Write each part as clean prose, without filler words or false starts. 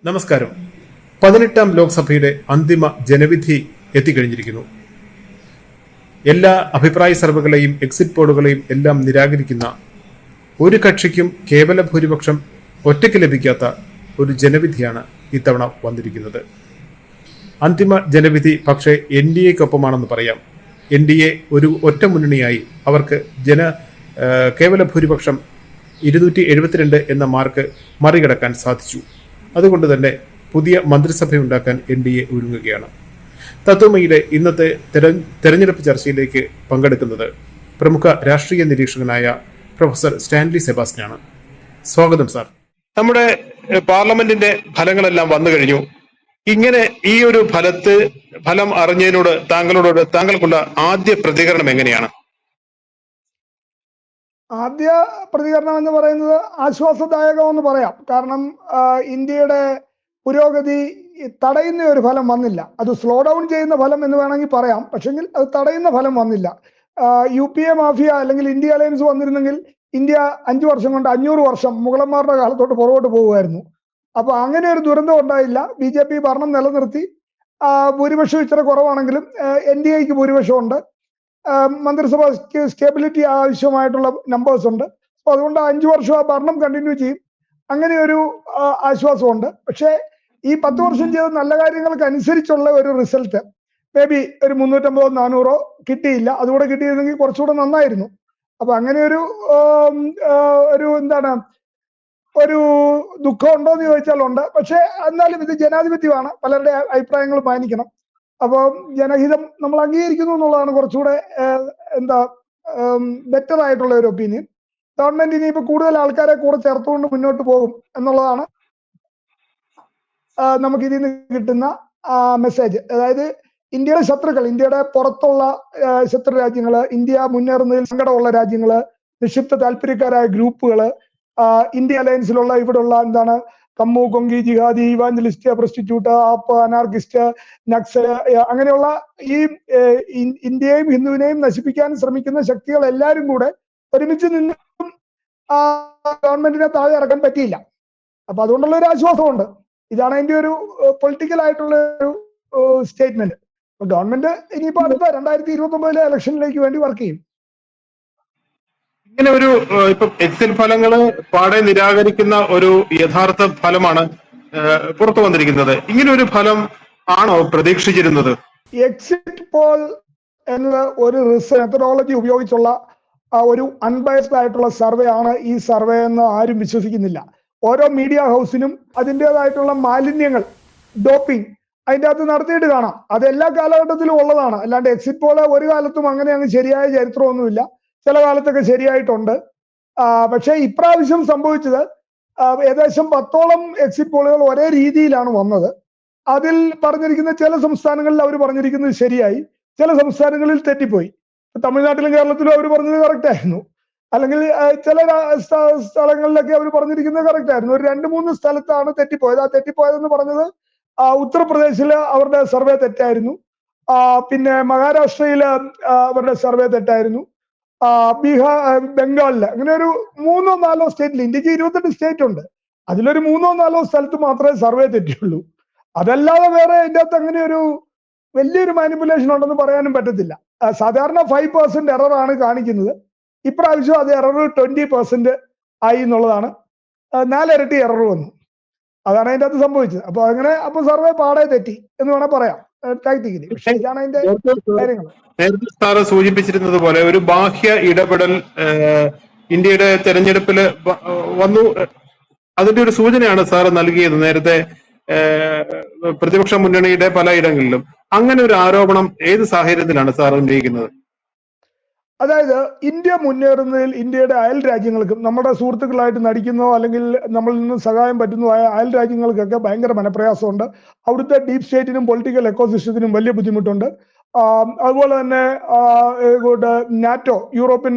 നമസ്കാരം. 18ാം ലോക്സഭയുടെ അന്തിമ ജനവിധി എത്തിക്കഴിഞ്ഞിരിക്കുന്നു. എല്ലാ അഭിപ്രായ സർവേകളെയും എക്സിറ്റ് പോളുകളെയും എല്ലാം നിരാകരിക്കുന്ന, ഒരു കക്ഷിക്കും കേവല ഭൂരിപക്ഷം ഒറ്റയ്ക്ക് ലഭിക്കാത്ത ഒരു ജനവിധിയാണ് ഇത്തവണ വന്നിരിക്കുന്നത്. അന്തിമ ജനവിധി പക്ഷേ NDAക്കൊപ്പമാണെന്ന് പറയാം. NDA ഒരു ഒറ്റ മുന്നണിയായി അവർക്ക് കേവല ഭൂരിപക്ഷം 272 എന്ന മാർക്ക് മറികടക്കാൻ സാധിച്ചു. അതുകൊണ്ട് തന്നെ പുതിയ മന്ത്രിസഭയുണ്ടാക്കാൻ NDA ഒരുങ്ങുകയാണ്. തത്വമയിലെ ഇന്നത്തെ തെരഞ്ഞെടുപ്പ് ചർച്ചയിലേക്ക് പങ്കെടുക്കുന്നത് പ്രമുഖ രാഷ്ട്രീയ നിരീക്ഷകനായ പ്രൊഫസർ സ്റ്റാൻലി സെബാസ്റ്റ്യനാണ്. സ്വാഗതം സാർ. നമ്മുടെ പാർലമെന്റിന്റെ ഫലങ്ങളെല്ലാം വന്നു കഴിഞ്ഞു. ഇങ്ങനെ ഈ ഒരു ഫലം അറിഞ്ഞതിനോട് താങ്കൾക്കുള്ള ആദ്യ പ്രതികരണം എങ്ങനെയാണ്? ആദ്യ പ്രതികരണം എന്ന് പറയുന്നത് ആശ്വാസദായകമെന്ന് പറയാം. കാരണം ഇന്ത്യയുടെ പുരോഗതി തടയുന്ന ഒരു ഫലം വന്നില്ല. അത് സ്ലോ ഡൗൺ ചെയ്യുന്ന ഫലം എന്ന് വേണമെങ്കിൽ പറയാം. പക്ഷെങ്കിൽ അത് തടയുന്ന ഫലം വന്നില്ല. UPA മാഫിയ അല്ലെങ്കിൽ ഇന്ത്യ അലയൻസ് വന്നിരുന്നെങ്കിൽ ഇന്ത്യ 5 വർഷം കൊണ്ട് 500 വർഷം മുഗളന്മാരുടെ കാലത്തോട്ട് പുറകോട്ട് പോകുമായിരുന്നു. അപ്പൊ അങ്ങനെ ഒരു ദുരന്തം ഉണ്ടായില്ല. BJP ഭരണം നിലനിർത്തി. ഭൂരിപക്ഷം ഇച്ചിരി കുറവാണെങ്കിലും NDAക്ക് ഭൂരിപക്ഷമുണ്ട്. മന്ത്രിസഭയ്ക്ക് സ്റ്റെബിലിറ്റി ആവശ്യമായിട്ടുള്ള നമ്പേഴ്സ് ഉണ്ട്. അപ്പൊ അതുകൊണ്ട് 5 വർഷം ആ ഭരണം കണ്ടിന്യൂ ചെയ്യും. അങ്ങനെ ഒരു ആശ്വാസമുണ്ട്. പക്ഷേ ഈ 10 വർഷം ചെയ്ത നല്ല കാര്യങ്ങൾക്ക് അനുസരിച്ചുള്ള ഒരു റിസൾട്ട് മേ ബി ഒരു 350-400 കിട്ടിയില്ല. അതുകൂടെ കിട്ടിയിരുന്നെങ്കിൽ കുറച്ചുകൂടെ നന്നായിരുന്നു. അപ്പൊ അങ്ങനെ ഒരു ദുഃഖം ഉണ്ടോ എന്ന് ചോദിച്ചാൽ ഉണ്ട്. പക്ഷെ എന്നാലും ഇത് ജനാധിപത്യമാണ്, പലരുടെ അഭിപ്രായങ്ങൾ മാനിക്കണം. അപ്പോൾ ജനഹിതം നമ്മൾ അംഗീകരിക്കുന്നു എന്നുള്ളതാണ് കുറച്ചുകൂടെ ബെറ്റർ ആയിട്ടുള്ള ഒരു ഒപ്പീനിയൻ. ഗവൺമെന്റ് ഇനിയിപ്പോ കൂടുതൽ ആൾക്കാരെ കൂടെ ചേർത്തുകൊണ്ട് മുന്നോട്ട് പോകും എന്നുള്ളതാണ് നമുക്ക് ഇതിൽ നിന്ന് കിട്ടുന്ന മെസ്സേജ്. അതായത് ഇന്ത്യയുടെ ശത്രുക്കൾ, ഇന്ത്യയുടെ പുറത്തുള്ള ശത്രു രാജ്യങ്ങള്, ഇന്ത്യ മുന്നേറുന്നതിൽ സങ്കടമുള്ള രാജ്യങ്ങള്, നിക്ഷിപ്ത താല്പര്യക്കാരായ ഗ്രൂപ്പുകള്, ഇന്ത്യ അലയൻസിലുള്ള ഇവിടെയുള്ള കമ്മു, കൊങ്കി, ജിഹാദി, ഇവാഞ്ചലിസ്റ്റ്, പ്രൊസ്റ്റിറ്റ്യൂട്ട്, ആപ്പ്, അനാർക്കിസ്റ്റ്, നക്സൽ, അങ്ങനെയുള്ള ഈ ഇന്ത്യയെയും ഹിന്ദുവിനെയും നശിപ്പിക്കാൻ ശ്രമിക്കുന്ന ശക്തികൾ എല്ലാവരും കൂടെ ഒരുമിച്ച് നിന്നും ഗവൺമെന്റിനെ താഴെ ഇറക്കാൻ പറ്റിയില്ല. അപ്പൊ അതുകൊണ്ടുള്ള ഒരു ആശ്വാസമുണ്ട്. ഇതാണ് അതിന്റെ ഒരു പൊളിറ്റിക്കൽ ആയിട്ടുള്ള ഒരു സ്റ്റേറ്റ്മെന്റ്. ഗവൺമെന്റ് ഇനിയിപ്പോ അടുത്ത 2029 ഇലക്ഷനിലേക്ക് വേണ്ടി വർക്ക് ചെയ്യും. ഇങ്ങനെ ഒരു ഇപ്പൊ എക്സിറ്റ് ഫലങ്ങള് പാടെ നിരാകരിക്കുന്ന ഒരു യഥാർത്ഥ ഫലമാണ് പുറത്തു വന്നിരിക്കുന്നത്. ഇങ്ങനെ ഒരു ഫലം ആണോ പ്രതീക്ഷിച്ചിരുന്നത്? എക്സിറ്റ് പോൾ എന്ന ഒരു റിസർച്ച് മെത്തഡോളജി ഉപയോഗിച്ചുള്ള ഒരു അൺബയസ്ഡ് ആയിട്ടുള്ള സർവേ ആണ് ഈ സർവേ എന്ന് ആരും വിശ്വസിക്കുന്നില്ല. ഓരോ മീഡിയ ഹൗസിനും അതിൻ്റെതായിട്ടുള്ള മാലിന്യങ്ങൾ, ഡോപ്പിംഗ് അതിൻ്റെ അകത്ത് നടത്തിയിട്ട് കാണാം. അത് എല്ലാ കാലഘട്ടത്തിലും ഉള്ളതാണ്. അല്ലാണ്ട് എക്സിറ്റ് പോൾ ഒരു കാലത്തും അങ്ങനെ അങ്ങ് ശരിയായ ചരിത്രമൊന്നുമില്ല. ചില കാലത്തൊക്കെ ശരിയായിട്ടുണ്ട്. പക്ഷെ ഇപ്രാവശ്യം സംഭവിച്ചത് ഏകദേശം 10ഓളം എക്സിറ്റ് പോളുകൾ ഒരേ രീതിയിലാണ് വന്നത്. അതിൽ പറഞ്ഞിരിക്കുന്ന ചില സംസ്ഥാനങ്ങളിൽ അവർ പറഞ്ഞിരിക്കുന്നത് ശരിയായി, ചില സംസ്ഥാനങ്ങളിൽ തെറ്റിപ്പോയി. തമിഴ്നാട്ടിലും കേരളത്തിലും അവർ പറഞ്ഞത് കറക്റ്റ് ആയിരുന്നു. അല്ലെങ്കിൽ ചില സ്ഥലങ്ങളിലൊക്കെ അവർ പറഞ്ഞിരിക്കുന്നത് കറക്റ്റ് ആയിരുന്നു. ഒരു 2-3 സ്ഥലത്താണ് തെറ്റിപ്പോയത്. ആ തെറ്റിപ്പോയതെന്ന് പറഞ്ഞത് ഉത്തർപ്രദേശില് അവരുടെ സർവേ തെറ്റായിരുന്നു. പിന്നെ മഹാരാഷ്ട്രയില് അവരുടെ സർവേ തെറ്റായിരുന്നു. ബംഗാളില് അങ്ങനെ ഒരു 3-4 സ്റ്റേറ്റിൽ, ഇന്ത്യക്ക് 28 സ്റ്റേറ്റ് ഉണ്ട്, അതിലൊരു 3-4 സ്ഥലത്ത് മാത്രമേ സർവേ തെറ്റിയുള്ളൂ. അതല്ലാതെ വേറെ അതിൻ്റെ അകത്ത് അങ്ങനെ ഒരു വലിയൊരു മാനിപ്പുലേഷൻ ഉണ്ടെന്ന് പറയാനും പറ്റത്തില്ല. സാധാരണ 5% എററാണ് കാണിക്കുന്നത്. ഇപ്രാവശ്യം അത് എറർ 20% ആയി എന്നുള്ളതാണ്. 4 ഇരട്ടി എറർ വന്നു. അതാണ് അതിൻ്റെ അകത്ത് സംഭവിച്ചത്. അപ്പൊ സർവേ പാടെ തെറ്റി എന്ന് വേണേൽ പറയാം ടാക്ടിക്കലി. പക്ഷെ ഇതാണ് അതിന്റെ കാര്യങ്ങൾ. നേരത്തെ സാറ് സൂചിപ്പിച്ചിരുന്നത് പോലെ ഒരു ബാഹ്യ ഇടപെടൽ ഇന്ത്യയുടെ തെരഞ്ഞെടുപ്പിൽ വന്നു. അതിന്റെ ഒരു സൂചനയാണ് സാറ് നൽകിയത് നേരത്തെ പ്രതിപക്ഷ മുന്നണിയുടെ പലയിടങ്ങളിലും. അങ്ങനെ ഒരു ആരോപണം ഏത് സാഹചര്യത്തിലാണ് സാർ ഉന്നയിക്കുന്നത്? അതായത് ഇന്ത്യ മുന്നേറുന്നതിൽ ഇന്ത്യയുടെ അയൽ രാജ്യങ്ങൾക്കും, നമ്മുടെ സുഹൃത്തുക്കളായിട്ട് നടിക്കുന്നോ അല്ലെങ്കിൽ നമ്മളിൽ നിന്ന് സഹായം പറ്റുന്നതായ അയൽ രാജ്യങ്ങൾക്കൊക്കെ ഭയങ്കര മനപ്രയാസമുണ്ട്. അവിടുത്തെ ഡീപ് സ്റ്റേറ്റിനും പൊളിറ്റിക്കൽ എക്കോസിസ്റ്റത്തിനും വലിയ ബുദ്ധിമുട്ടുണ്ട്. അതുപോലെ തന്നെ നാറ്റോ, യൂറോപ്യൻ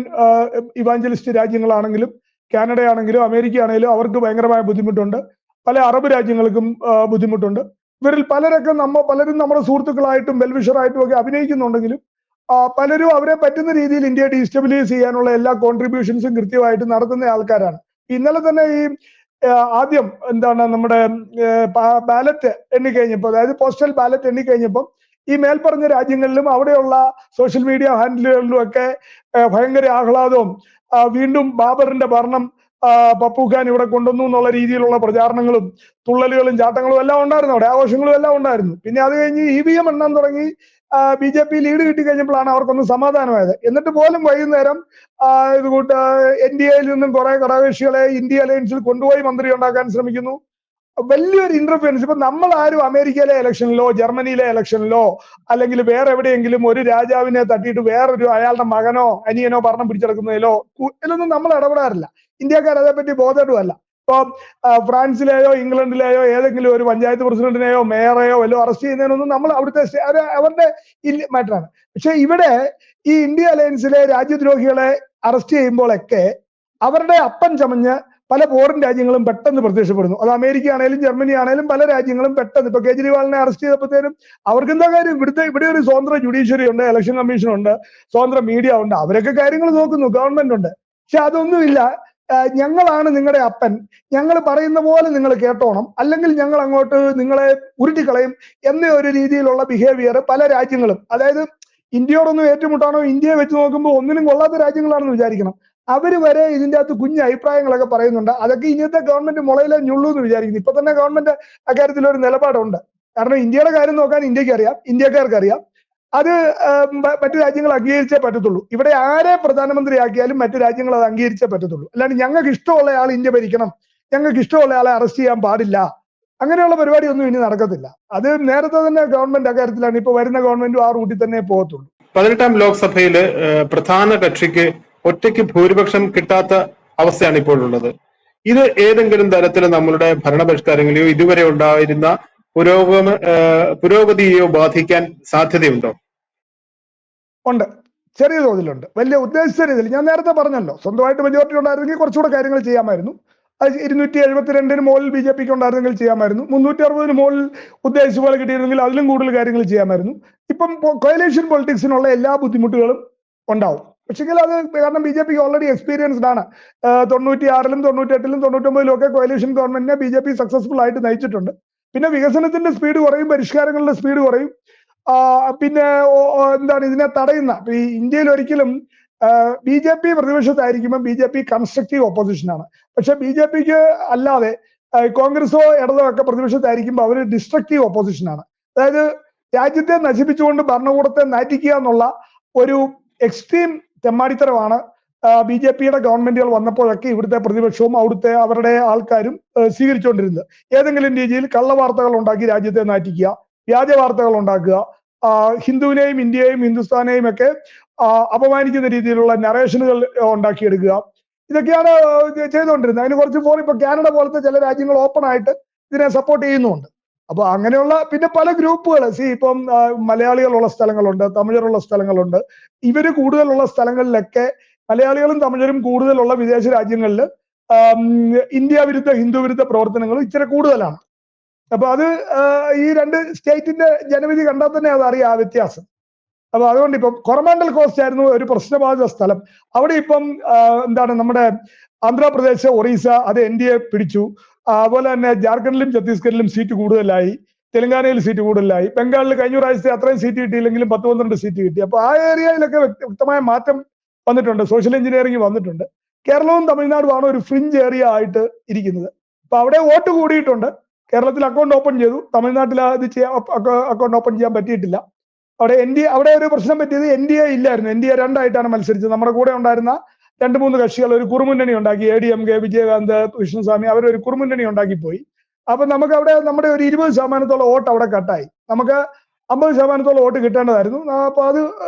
ഇവാഞ്ചലിസ്റ്റ് രാജ്യങ്ങളാണെങ്കിലും കാനഡയാണെങ്കിലും അമേരിക്ക ആണെങ്കിലും അവർക്ക് ഭയങ്കരമായ ബുദ്ധിമുട്ടുണ്ട്. പല അറബ് രാജ്യങ്ങൾക്കും ബുദ്ധിമുട്ടുണ്ട്. ഇവരിൽ പലരും നമ്മുടെ സുഹൃത്തുക്കളായിട്ടും വെൽവിഷറായിട്ടും ഒക്കെ അഭിനയിക്കുന്നുണ്ടെങ്കിലും പലരും അവരെ പറ്റുന്ന രീതിയിൽ ഇന്ത്യയെ ഡീസ്റ്റബിലൈസ് ചെയ്യാനുള്ള എല്ലാ കോൺട്രിബ്യൂഷൻസും കൃത്യമായിട്ട് നടത്തുന്ന ആൾക്കാരാണ്. ഇന്നലെ തന്നെ ഈ ആദ്യം എന്താണ് നമ്മുടെ ബാലറ്റ് എണ്ണിക്കഴിഞ്ഞപ്പോൾ, അതായത് പോസ്റ്റൽ ബാലറ്റ് എണ്ണിക്കഴിഞ്ഞപ്പോൾ ഈ മേൽപ്പറഞ്ഞ രാജ്യങ്ങളിലും അവിടെയുള്ള സോഷ്യൽ മീഡിയ ഹാൻഡിലുകളിലും ഒക്കെ ഭയങ്കര ആഹ്ലാദവും വീണ്ടും ബാബറിന്റെ ഭരണം പപ്പു ഖാൻ ഇവിടെ കൊണ്ടുവന്നു എന്നുള്ള രീതിയിലുള്ള പ്രചാരണങ്ങളും തുള്ളലുകളും ചാട്ടങ്ങളും എല്ലാം ഉണ്ടായിരുന്നു, അവിടെ ആഘോഷങ്ങളും എല്ലാം ഉണ്ടായിരുന്നു. പിന്നെ അത് കഴിഞ്ഞ് EVM എണ്ണാൻ തുടങ്ങി, BJP ലീഡ് കിട്ടി കഴിഞ്ഞപ്പോഴാണ് അവർക്കൊന്ന് സമാധാനമായത്. എന്നിട്ട് പോലും വൈകുന്നേരം ഇതുകൂട്ട് NDAയിൽ നിന്നും കുറെ ഘടകകക്ഷികളെ ഇന്ത്യ അലയൻസിൽ കൊണ്ടുപോയി മന്ത്രി ഉണ്ടാക്കാൻ ശ്രമിക്കുന്നു. വലിയൊരു ഇന്റർഫിയറൻസ്. ഇപ്പൊ നമ്മൾ ആരും അമേരിക്കയിലെ ഇലക്ഷനിലോ ജർമ്മനിയിലെ ഇലക്ഷനിലോ അല്ലെങ്കിൽ വേറെ എവിടെയെങ്കിലും ഒരു രാജാവിനെ തട്ടിയിട്ട് വേറൊരു അയാളുടെ മകനോ അനിയനോ ഭരണം പിടിച്ചെടുക്കുന്നതിലോ ഇതിലൊന്നും നമ്മൾ ഇടപെടാറില്ല. ഇന്ത്യക്കാർ അതേപ്പറ്റി ബോധേടുമല്ല. ഇപ്പൊ ഫ്രാൻസിലെയോ ഇംഗ്ലണ്ടിലെയോ ഏതെങ്കിലും ഒരു പഞ്ചായത്ത് പ്രസിഡന്റിനെയോ മേയറെയോ വല്ലതും അറസ്റ്റ് ചെയ്യുന്നതിനൊന്നും നമ്മൾ അവിടുത്തെ അവരുടെ മാറ്ററാണ്. പക്ഷെ ഇവിടെ ഈ ഇന്ത്യ അലയൻസിലെ രാജ്യദ്രോഹികളെ അറസ്റ്റ് ചെയ്യുമ്പോഴൊക്കെ അവരുടെ അപ്പം ചമഞ്ഞ് പല ഫോറിൻ രാജ്യങ്ങളും പെട്ടെന്ന് പ്രത്യക്ഷപ്പെടുന്നു. അത് അമേരിക്ക ആണേലും ജർമ്മനി ആണേലും പല രാജ്യങ്ങളും പെട്ടെന്ന്, ഇപ്പൊ കേജ്രിവാളിനെ അറസ്റ്റ് ചെയ്തപ്പോഴത്തേനും അവർക്ക് എന്താ കാര്യം, ഇവിടെ ഒരു സ്വതന്ത്ര ജുഡീഷ്യറി ഉണ്ട്, ഇലക്ഷൻ കമ്മീഷൻ ഉണ്ട്, സ്വതന്ത്ര മീഡിയ ഉണ്ട്, അവരൊക്കെ കാര്യങ്ങൾ നോക്കുന്നു, ഗവൺമെന്റ് ഉണ്ട്. പക്ഷെ അതൊന്നുമില്ല. ഞങ്ങളാണ് നിങ്ങളുടെ അപ്പൻ, ഞങ്ങൾ പറയുന്ന പോലെ നിങ്ങൾ കേട്ടോണം, അല്ലെങ്കിൽ ഞങ്ങൾ അങ്ങോട്ട് നിങ്ങളെ ഉരുട്ടിക്കളയും എന്ന ഒരു രീതിയിലുള്ള ബിഹേവിയർ പല രാജ്യങ്ങളും, അതായത് ഇന്ത്യയോടൊന്നും ഏറ്റുമുട്ടാണോ, ഇന്ത്യയെ വെച്ച് നോക്കുമ്പോൾ ഒന്നിനും കൊള്ളാത്ത രാജ്യങ്ങളാണെന്ന് വിചാരിക്കണം. അവര് വരെ ഇതിന്റെ അകത്ത് കുഞ്ഞ് അഭിപ്രായങ്ങളൊക്കെ പറയുന്നുണ്ട്. അതൊക്കെ ഇന്നത്തെ ഗവൺമെന്റ് മുളയിലെ ഞുള്ളൂ എന്ന് വിചാരിക്കുന്നു. ഇപ്പൊ തന്നെ ഗവൺമെന്റ് അക്കാര്യത്തിൽ ഒരു നിലപാടുണ്ട്. കാരണം ഇന്ത്യയുടെ കാര്യം നോക്കാൻ ഇന്ത്യക്ക് അറിയാം, ഇന്ത്യക്കാർക്ക് അറിയാം. അത് മറ്റു രാജ്യങ്ങൾ അംഗീകരിച്ചേ പറ്റത്തുള്ളൂ. ഇവിടെ ആരെ പ്രധാനമന്ത്രിയാക്കിയാലും മറ്റു രാജ്യങ്ങൾ അത് അംഗീകരിച്ചേ പറ്റത്തുള്ളൂ. അല്ലാണ്ട് ഞങ്ങൾക്ക് ഇഷ്ടമുള്ള ആൾ ഇന്ത്യ ഭരിക്കണം, ഞങ്ങൾക്ക് ഇഷ്ടമുള്ള ആളെ അറസ്റ്റ് ചെയ്യാൻ പാടില്ല, അങ്ങനെയുള്ള പരിപാടി ഒന്നും ഇനി നടക്കത്തില്ല. അത് നേരത്തെ തന്നെ ഗവൺമെന്റ് അക്കാര്യത്തിലാണ്. ഇപ്പൊ വരുന്ന ഗവൺമെന്റും ആ റൂട്ടിൽ തന്നെ പോകത്തുള്ളൂ. 18ാം ലോക്സഭയില് പ്രധാന കക്ഷിക്ക് ഒറ്റയ്ക്ക് ഭൂരിപക്ഷം കിട്ടാത്ത അവസ്ഥയാണ് ഇപ്പോൾ ഉള്ളത്. ഇത് ഏതെങ്കിലും തരത്തിൽ നമ്മളുടെ ഭരണപരിഷ്കാരങ്ങളെയോ ഇതുവരെ ഉണ്ടായിരുന്ന പുരോഗതിയെയോ ബാധിക്കാൻ സാധ്യതയുണ്ടോ? ഉണ്ട്, ചെറിയ തോതിലുണ്ട്. വലിയ ഉദ്ദേശിച്ച രീതിയിൽ ഞാൻ നേരത്തെ പറഞ്ഞല്ലോ, സ്വന്തമായിട്ട് മെജോറിറ്റി ഉണ്ടായിരുന്നെങ്കിൽ കുറച്ചുകൂടെ കാര്യങ്ങൾ ചെയ്യാമായിരുന്നു. 272 മുകളിൽ BJPക്ക് ഉണ്ടായിരുന്നെങ്കിൽ ചെയ്യാമായിരുന്നു. 360 മുകളിൽ ഉദ്ദേശിച്ച പോലെ കിട്ടിയിരുന്നെങ്കിൽ അതിലും കൂടുതൽ കാര്യങ്ങൾ ചെയ്യാമായിരുന്നു. ഇപ്പം കോയലേഷൻ പൊളിറ്റിക്സിനുള്ള എല്ലാ ബുദ്ധിമുട്ടുകളും ഉണ്ടാവും. പക്ഷെങ്കിൽ അത് കാരണം BJPക്ക് ഓൾറെഡി എക്സ്പീരിയൻസ്ഡ് ആണ്. 96-ലും 98-ലും 99-ലും ഒക്കെ കോയലേഷൻ ഗവൺമെന്റിനെ BJP സക്സസ്ഫുൾ ആയിട്ട് നയിച്ചിട്ടുണ്ട്. പിന്നെ വികസനത്തിന്റെ സ്പീഡ് കുറയും, പരിഷ്കാരങ്ങളുടെ സ്പീഡ് കുറയും. പിന്നെ എന്താണ് ഇതിനെ തടയുന്ന, ഈ ഇന്ത്യയിൽ ഒരിക്കലും BJP പ്രതിപക്ഷത്തായിരിക്കുമ്പോൾ BJP കൺസ്ട്രക്റ്റീവ് ഓപ്പോസിഷനാണ്. പക്ഷെ BJPക്ക് അല്ലാതെ കോൺഗ്രസോ ഇടതോ ഒക്കെ പ്രതിപക്ഷത്തായിരിക്കുമ്പോൾ അവർ ഡിസ്ട്രക്റ്റീവ് ഓപ്പോസിഷനാണ്. അതായത് രാജ്യത്തെ നശിപ്പിച്ചുകൊണ്ട് ഭരണകൂടത്തെ നയിക്കുക എന്നുള്ള ഒരു എക്സ്ട്രീം തെമ്മാടിത്തരമാണ് BJPയുടെ ഗവൺമെന്റുകൾ വന്നപ്പോഴൊക്കെ ഇവിടുത്തെ പ്രതിപക്ഷവും അവിടുത്തെ അവരുടെ ആൾക്കാരും സ്വീകരിച്ചുകൊണ്ടിരുന്നത്. ഏതെങ്കിലും രീതിയിൽ കള്ളവാർത്തകൾ ഉണ്ടാക്കി രാജ്യത്തെ നാറ്റിക്കുക, വ്യാജ വാർത്തകൾ ഉണ്ടാക്കുക, ഹിന്ദുവിനെയും ഇന്ത്യയെയും ഹിന്ദുസ്ഥാനെയും ഒക്കെ അപമാനിക്കുന്ന രീതിയിലുള്ള നറേഷനുകൾ ഉണ്ടാക്കിയെടുക്കുക, ഇതൊക്കെയാണ് ചെയ്തുകൊണ്ടിരുന്നത്. അതിന് കുറച്ച് ഇപ്പൊ കാനഡ പോലത്തെ ചില രാജ്യങ്ങൾ ഓപ്പൺ ആയിട്ട് ഇതിനെ സപ്പോർട്ട് ചെയ്യുന്നുണ്ട്. അപ്പൊ അങ്ങനെയുള്ള പിന്നെ പല ഗ്രൂപ്പുകൾ, ഇപ്പം മലയാളികളുള്ള സ്ഥലങ്ങളുണ്ട്, തമിഴരുള്ള സ്ഥലങ്ങളുണ്ട്. ഇവര് കൂടുതലുള്ള സ്ഥലങ്ങളിലൊക്കെ മലയാളികളും തമിഴരും കൂടുതലുള്ള വിദേശ രാജ്യങ്ങളിൽ ഇന്ത്യ വിരുദ്ധ ഹിന്ദു വിരുദ്ധ പ്രവർത്തനങ്ങൾ ഇച്ചിരി കൂടുതലാണ്. അപ്പൊ അത് ഈ രണ്ട് സ്റ്റേറ്റിന്റെ ജനവിധി കണ്ടാൽ തന്നെ അത് അറിയാം, ആ വ്യത്യാസം. അപ്പൊ അതുകൊണ്ട് ഇപ്പം കൊറമാണ്ടൽ കോസ്റ്റ് ആയിരുന്നു ഒരു പ്രശ്നബാധിത സ്ഥലം. അവിടെ ഇപ്പം എന്താണ് നമ്മുടെ ആന്ധ്രാപ്രദേശ്, ഒറീസ അത് NDA പിടിച്ചു. അതുപോലെ തന്നെ ജാർഖണ്ഡിലും ഛത്തീസ്ഗഡിലും സീറ്റ് കൂടുതലായി, തെലങ്കാനയിൽ സീറ്റ് കൂടുതലായി, ബംഗാളിൽ കഴിഞ്ഞ പ്രാവശ്യത്തെ അത്രയും സീറ്റ് കിട്ടിയില്ലെങ്കിലും 10-12 സീറ്റ് കിട്ടി. അപ്പൊ ആ ഏരിയയിലൊക്കെ വ്യക്തമായ മാറ്റം വന്നിട്ടുണ്ട്, സോഷ്യൽ എഞ്ചിനീയറിംഗ് വന്നിട്ടുണ്ട്. കേരളവും തമിഴ്നാടുമാണ് ഒരു ഫ്രിഞ്ച് ഏരിയ ആയിട്ട് ഇരിക്കുന്നത്. അപ്പൊ അവിടെ വോട്ട് കൂടിയിട്ടുണ്ട്. കേരളത്തിൽ അക്കൗണ്ട് ഓപ്പൺ ചെയ്തു, തമിഴ്നാട്ടിൽ അത് അക്കൗണ്ട് ഓപ്പൺ ചെയ്യാൻ പറ്റിയിട്ടില്ല. അവിടെ ഒരു പ്രശ്നം പറ്റിയത് NDA ഇല്ലായിരുന്നു. NDA രണ്ടായിട്ടാണ് മത്സരിച്ചത്. നമ്മുടെ കൂടെ ഉണ്ടായിരുന്ന 2-3 കക്ഷികൾ ഒരു കുറുമുന്നണി ഉണ്ടാക്കി, ADMK, വിജയകാന്ത്, കൃഷ്ണസ്വാമി, അവരൊരു കുറുമുന്നണി ഉണ്ടാക്കിപ്പോയി. അപ്പൊ നമുക്ക് അവിടെ നമ്മുടെ ഒരു 20% വോട്ട് അവിടെ കട്ടായി. നമുക്ക് 50% വോട്ട് കിട്ടേണ്ടതായിരുന്നു. അപ്പൊ അത്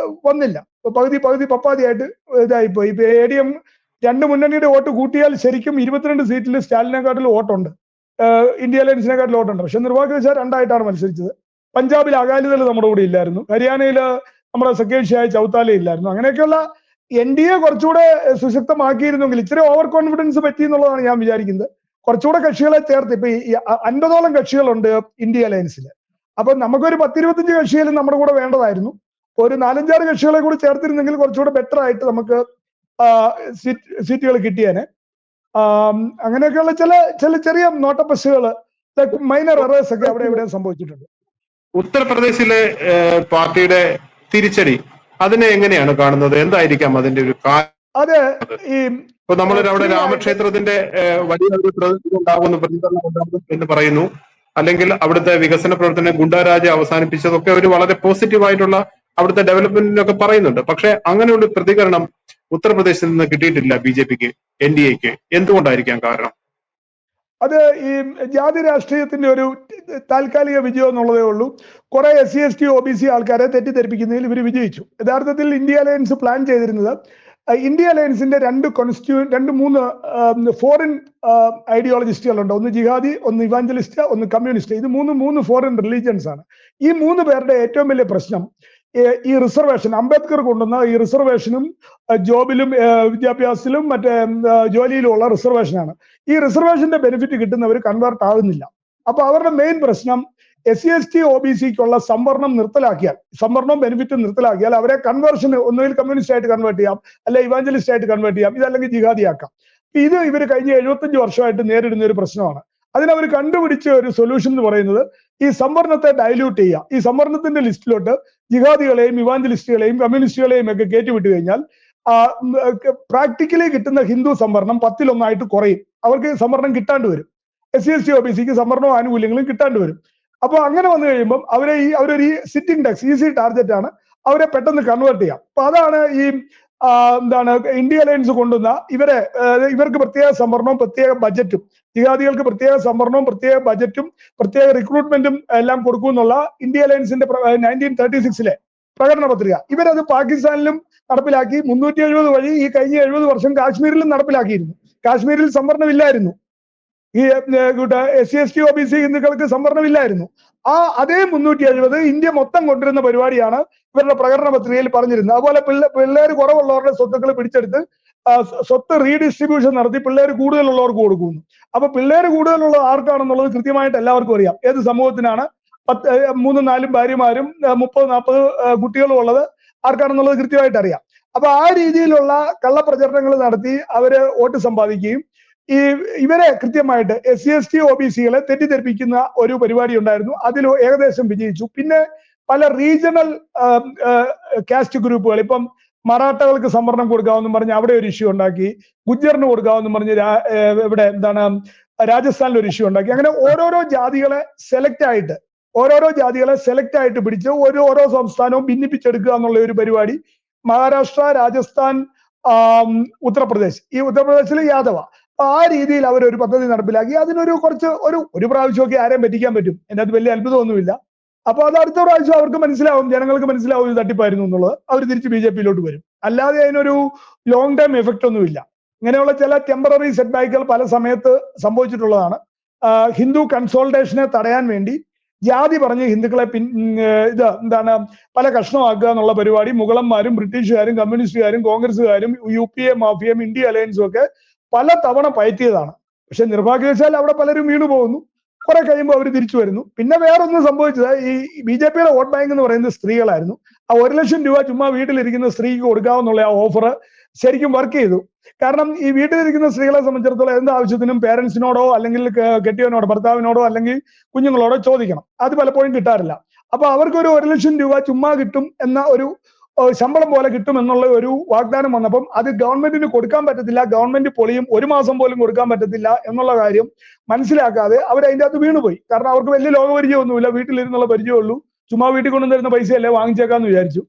വന്നില്ല. പകുതി പപ്പാതിയായിട്ട് ഇതായിപ്പോയി. ഇപ്പൊ ADM 2 മുന്നണിയുടെ വോട്ട് കൂട്ടിയാൽ ശരിക്കും 22 സീറ്റിൽ സ്റ്റാലിനെക്കാട്ടിൽ വോട്ടുണ്ട്, ഇന്ത്യ അലയൻസിനെക്കാട്ടിൽ വോട്ടുണ്ട്. പക്ഷെ നിർഭാഗ്യവശാൽ രണ്ടായിട്ടാണ് മത്സരിച്ചത്. പഞ്ചാബിൽ അകാലിദൾ നമ്മുടെ കൂടെ ഇല്ലായിരുന്നു, ഹരിയാനയില് നമ്മുടെ സഖ്യകക്ഷിയായ ചൗത്താല ഇല്ലായിരുന്നു. അങ്ങനെയൊക്കെയുള്ള NDA കുറച്ചുകൂടെ സുശക്തമാക്കിയിരുന്നെങ്കിൽ, ഇച്ചിരി ഓവർ കോൺഫിഡൻസ് പറ്റി എന്നുള്ളതാണ് ഞാൻ വിചാരിക്കുന്നത്. കുറച്ചുകൂടെ കക്ഷികളെ ചേർത്ത്, ഇപ്പൊ 50ഓളം കക്ഷികളുണ്ട് ഇന്ത്യ അലയൻസിൽ. അപ്പൊ നമുക്കൊരു 10-25 കക്ഷികളും നമ്മുടെ കൂടെ വേണ്ടതായിരുന്നു. ഒരു 4-5 കക്ഷികളെ കൂടി ചേർത്തിരുന്നെങ്കിൽ കുറച്ചുകൂടെ ബെറ്റർ ആയിട്ട് നമുക്ക് സീറ്റുകൾ കിട്ടിയേനെ. അങ്ങനെയൊക്കെയുള്ള ചില ചെറിയ നോട്ടപ്പശുകൾ, മൈനർ എറേഴ്സ് ഒക്കെ അവിടെ ഇവിടെ സംഭവിച്ചിട്ടുണ്ട്. ഉത്തർപ്രദേശിലെ പാർട്ടിയുടെ തിരിച്ചടി അതിനെ എങ്ങനെയാണ് കാണുന്നത്? എന്തായിരിക്കാം അതിന്റെ ഒരു അത് ഈ ഇപ്പൊ നമ്മളവിടെ രാമക്ഷേത്രത്തിന്റെ വലിയ ഒരു പ്രതിനിധി ഉണ്ടാകുമെന്ന് പ്രതികരണം ഉണ്ടാകും എന്ന് പറയുന്നു. അല്ലെങ്കിൽ അവിടുത്തെ വികസന പ്രവർത്തനം ഗുണ്ടാരാജ് അവസാനിപ്പിച്ചതൊക്കെ ഒരു വളരെ പോസിറ്റീവായിട്ടുള്ള അവിടുത്തെ ഡെവലപ്മെന്റിനൊക്കെ പറയുന്നുണ്ട്. പക്ഷെ അങ്ങനെയുള്ള പ്രതികരണം ഉത്തർപ്രദേശിൽ നിന്ന് കിട്ടിയിട്ടില്ല BJPക്ക്, NDAക്ക്. എന്തുകൊണ്ടായിരിക്കാം കാരണം? അത് ഈ ജാതി രാഷ്ട്രീയത്തിന്റെ ഒരു താൽക്കാലിക വിജയം എന്നുള്ളതേ ഉള്ളൂ. കുറെ SC ST OBC ആൾക്കാരെ തെറ്റിദ്ധരിപ്പിക്കുന്നതിൽ ഇവർ വിജയിച്ചു. യഥാർത്ഥത്തിൽ ഇന്ത്യ അലയൻസ് പ്ലാൻ ചെയ്തിരുന്നത്, ഇന്ത്യ അലയൻസിന്റെ രണ്ട് മൂന്ന് ഫോറിൻ ഐഡിയോളജിസ്റ്റുകളുണ്ട്. ഒന്ന് ജിഹാദി, ഒന്ന് ഇവാഞ്ചലിസ്റ്റ്, ഒന്ന് കമ്മ്യൂണിസ്റ്റ്. ഇത് മൂന്ന് ഫോറിൻ റിലീജിയൻസ് ആണ്. ഈ 3 പേരുടെ ഏറ്റവും വലിയ പ്രശ്നം ഈ റിസർവേഷൻ, അംബേദ്കർ കൊണ്ടുവന്ന ഈ റിസർവേഷനും ജോബിലും വിദ്യാഭ്യാസത്തിലും മറ്റേ ജോലിയിലുമുള്ള റിസർവേഷനാണ്. ഈ റിസർവേഷന്റെ ബെനിഫിറ്റ് കിട്ടുന്നവർ കൺവേർട്ട് ആകുന്നില്ല. അപ്പൊ അവരുടെ മെയിൻ പ്രശ്നം SC ST OBCക്കുള്ള സംവരണവും ബെനിഫിറ്റും നിർത്തലാക്കിയാൽ അവരെ കൺവേർഷന് ഒന്നുകിൽ കമ്മ്യൂണിസ്റ്റ് ആയിട്ട് കൺവേർട്ട് ചെയ്യാം, അല്ലെ ഇവാഞ്ചലിസ്റ്റ് ആയിട്ട് കൺവേർട്ട് ചെയ്യാം, ഇതല്ലെങ്കിൽ ജിഹാദിയാക്കാം. ഇത് ഇവർ കഴിഞ്ഞ 75 വർഷമായിട്ട് നേരിടുന്ന ഒരു പ്രശ്നമാണ്. അതിനവർ കണ്ടുപിടിച്ച ഒരു സൊല്യൂഷൻ എന്ന് പറയുന്നത് ഈ സംവരണത്തെ ഡൈല്യൂട്ട് ചെയ്യുക. ഈ സംവരണത്തിന്റെ ലിസ്റ്റിലോട്ട് ജിഹാദികളെയും ഇവാഞ്ചലിസ്റ്റുകളെയും കമ്മ്യൂണിസ്റ്റുകളെയും ഒക്കെ കയറ്റിവിട്ട് കഴിഞ്ഞാൽ പ്രാക്ടിക്കലി കിട്ടുന്ന ഹിന്ദു സംവരണം 10-1 കുറയും. അവർക്ക് സംവരണം കിട്ടാണ്ട് വരും. SC ST OBCക്ക് സംവരണവും ആനുകൂല്യങ്ങളും കിട്ടാണ്ട് വരും. അപ്പൊ അങ്ങനെ വന്നു കഴിയുമ്പോൾ അവരൊരു സിറ്റിംഗ് ടാക്സ്, ഈസി ടാർഗറ്റ് ആണ്, അവരെ പെട്ടെന്ന് കൺവേർട്ട് ചെയ്യാം. അപ്പൊ അതാണ് ഈ ഇന്ത്യ അലയൻസ് കൊണ്ടുവന്ന ഇവർക്ക് പ്രത്യേക സംവരണവും പ്രത്യേക ബജറ്റും, ജിഹാദികൾക്ക് പ്രത്യേക സംവരണവും പ്രത്യേക ബജറ്റും പ്രത്യേക റിക്രൂട്ട്മെന്റും എല്ലാം കൊടുക്കുമെന്നുള്ള ഇന്ത്യ അലയൻസിന്റെ 1936 പ്രകടന പത്രിക. ഇവരത് പാകിസ്ഥാനിലും നടപ്പിലാക്കി. 370 വഴി ഈ കഴിഞ്ഞ 70 വർഷം കാശ്മീരിലും നടപ്പിലാക്കിയിരുന്നു. കാശ്മീരിൽ സംവരണമില്ലായിരുന്നു. ഈ SC ST OBC ഹിന്ദുക്കൾക്ക് സംവരണമില്ലായിരുന്നു. അതേ 370 ഇന്ത്യ മൊത്തം കൊണ്ടുവരുന്ന പരിപാടിയാണ് ഇവരുടെ പ്രകടന പത്രികയിൽ പറഞ്ഞിരുന്നത്. അതുപോലെ പിള്ളേർ കുറവുള്ളവരുടെ സ്വത്തുക്കൾ പിടിച്ചെടുത്ത് സ്വത്ത് റീഡിസ്ട്രിബ്യൂഷൻ നടത്തി പിള്ളേർ കൂടുതലുള്ളവർക്ക് കൊടുക്കുന്നു. അപ്പൊ പിള്ളേർ കൂടുതലുള്ള ആർക്കാണെന്നുള്ളത് കൃത്യമായിട്ട് എല്ലാവർക്കും അറിയാം. ഏത് സമൂഹത്തിനാണ് 3-4 ഭാര്യമാരും 30-40 കുട്ടികളും ഉള്ളത് ആർക്കാണെന്നുള്ളത് കൃത്യമായിട്ട് അറിയാം. അപ്പൊ ആ രീതിയിലുള്ള കള്ളപ്രചരണങ്ങൾ നടത്തി അവര് വോട്ട് സമ്പാദിക്കുകയും ഇവരെ കൃത്യമായിട്ട് SC ST OBCകളെ തെറ്റിദ്ധരിപ്പിക്കുന്ന ഒരു പരിപാടി ഉണ്ടായിരുന്നു. അതിൽ ഏകദേശം വിജയിച്ചു. പിന്നെ പല റീജിയണൽ കാസ്റ്റ് ഗ്രൂപ്പുകൾ, ഇപ്പം മറാഠകൾക്ക് സംവരണം കൊടുക്കാമെന്നും പറഞ്ഞ് അവിടെ ഒരു ഇഷ്യൂ ഉണ്ടാക്കി, ഗുജ്ജറിന് കൊടുക്കാമെന്നും പറഞ്ഞ് രാജസ്ഥാനിൽ ഒരു ഇഷ്യൂ ഉണ്ടാക്കി. അങ്ങനെ ഓരോരോ ജാതികളെ സെലക്ട് ആയിട്ട് പിടിച്ച് ഓരോ സംസ്ഥാനവും ഭിന്നിപ്പിച്ചെടുക്കുക എന്നുള്ള ഒരു പരിപാടി മഹാരാഷ്ട്ര, രാജസ്ഥാൻ, ഉത്തർപ്രദേശ്, ഈ ഉത്തർപ്രദേശിൽ യാദവ, ആ രീതിയിൽ അവരൊരു പദ്ധതി നടപ്പിലാക്കി. അതിനൊരു ഒരു പ്രാവശ്യമൊക്കെ ആരെയും പറ്റിക്കാൻ പറ്റും, അതിനകത്ത് വലിയ അത്ഭുതമൊന്നുമില്ല. അപ്പൊ അത് അടുത്ത പ്രാവശ്യം അവർക്ക് മനസ്സിലാവും, ജനങ്ങൾക്ക് മനസ്സിലാവും ഇത് തട്ടിപ്പായിരുന്നു എന്നുള്ളത്. അവർ തിരിച്ച് BJPയിലോട്ട് വരും. അല്ലാതെ അതിനൊരു ലോങ് ടൈം എഫക്റ്റ് ഒന്നുമില്ല. ഇങ്ങനെയുള്ള ചില ടെമ്പററി സെറ്റ് ബാക്കുകൾ പല സമയത്ത് സംഭവിച്ചിട്ടുള്ളതാണ്. ഹിന്ദു കൺസോൾട്ടേഷനെ തടയാൻ വേണ്ടി ജാതി പറഞ്ഞ് ഹിന്ദുക്കളെ പല കഷ്ണമാക്കുക എന്നുള്ള പരിപാടി മുഗളന്മാരും ബ്രിട്ടീഷുകാരും കമ്മ്യൂണിസ്റ്റുകാരും കോൺഗ്രസ്സുകാരും UPA മാഫിയയും ഇന്ത്യ അലയൻസും ഒക്കെ പല തവണ പയറ്റിയതാണ്. പക്ഷെ നിർഭാഗ്യവശാൽ അവിടെ പലരും വീണു പോകുന്നു. കുറെ കഴിയുമ്പോൾ അവർ തിരിച്ചു വരുന്നു. പിന്നെ വേറൊന്നും സംഭവിച്ചത്, ഈ BJPയുടെ വോട്ട് ബാങ്ക് എന്ന് പറയുന്നത് സ്ത്രീകളായിരുന്നു. ആ 1 ലക്ഷം രൂപ ചുമ്മാ വീട്ടിലിരിക്കുന്ന സ്ത്രീക്ക് കൊടുക്കാമെന്നുള്ള ആ ഓഫർ ശരിക്കും വർക്ക് ചെയ്തു. കാരണം ഈ വീട്ടിലിരിക്കുന്ന സ്ത്രീകളെ സംബന്ധിച്ചിടത്തോളം എന്ത് ആവശ്യത്തിനും പേരൻസിനോടോ അല്ലെങ്കിൽ കെട്ടിയവനോടോ ഭർത്താവിനോടോ അല്ലെങ്കിൽ കുഞ്ഞുങ്ങളോടോ ചോദിക്കണം. അത് പലപ്പോഴും കിട്ടാറില്ല. അപ്പൊ അവർക്കൊരു 1 ലക്ഷം രൂപ ചുമ്മാ കിട്ടും എന്ന ഒരു ശമ്പളം പോലെ കിട്ടും എന്നുള്ള ഒരു വാഗ്ദാനം വന്നപ്പം അത് ഗവൺമെന്റിന് കൊടുക്കാൻ പറ്റത്തില്ല, ഗവൺമെന്റ് പൊളിയും, 1 മാസം പോലും കൊടുക്കാൻ പറ്റത്തില്ല എന്നുള്ള കാര്യം മനസ്സിലാക്കാതെ അവർ അതിൻ്റെ അകത്ത് വീണുപോയി. കാരണം അവർക്ക് വലിയ ലോകപരിചയമൊന്നുമില്ല, വീട്ടിലിരുന്നുള്ള പരിചയമുള്ളൂ, ചുമ്മാ വീട്ടിൽ കൊണ്ടുവന്നിരുന്ന പൈസയല്ലേ വാങ്ങിച്ചേക്കാന്ന് വിചാരിച്ചു.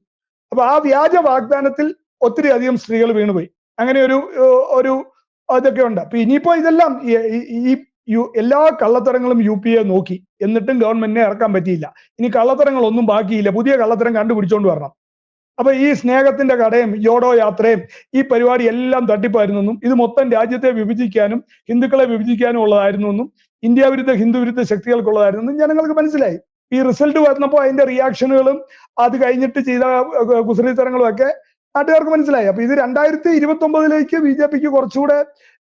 അപ്പൊ ആ വ്യാജ വാഗ്ദാനത്തിൽ ഒത്തിരി അധികം സ്ത്രീകൾ വീണുപോയി. അങ്ങനെ ഒരു അതൊക്കെ ഉണ്ട്. അപ്പൊ ഇനിയിപ്പോ ഇതെല്ലാം എല്ലാ കള്ളത്തരങ്ങളും UPA നോക്കി, എന്നിട്ടും ഗവൺമെന്റിനെ ഇറക്കാൻ പറ്റിയില്ല. ഇനി കള്ളത്തരങ്ങളൊന്നും ബാക്കിയില്ല, പുതിയ കള്ളത്തരം കണ്ടുപിടിച്ചോണ്ട് വരണം. അപ്പൊ ഈ സ്നേഹത്തിന്റെ കടയും യോഡോ യാത്രയും ഈ പരിപാടി എല്ലാം തട്ടിപ്പായിരുന്നെന്നും ഇത് മൊത്തം രാജ്യത്തെ വിഭജിക്കാനും ഹിന്ദുക്കളെ വിഭജിക്കാനും ഉള്ളതായിരുന്നു എന്നും ഇന്ത്യ വിരുദ്ധ ഹിന്ദു വിരുദ്ധ ശക്തികൾക്കുള്ളതായിരുന്നെന്നും ജനങ്ങൾക്ക് മനസ്സിലായി. ഈ റിസൾട്ട് വന്നപ്പോൾ അതിന്റെ റിയാക്ഷനുകളും അത് കഴിഞ്ഞിട്ട് ചെയ്ത കുസൃതിത്തരങ്ങളും ഒക്കെ നാട്ടുകാർക്ക് മനസ്സിലായി. അപ്പൊ ഇത് 2029 BJPക്ക് കുറച്ചുകൂടെ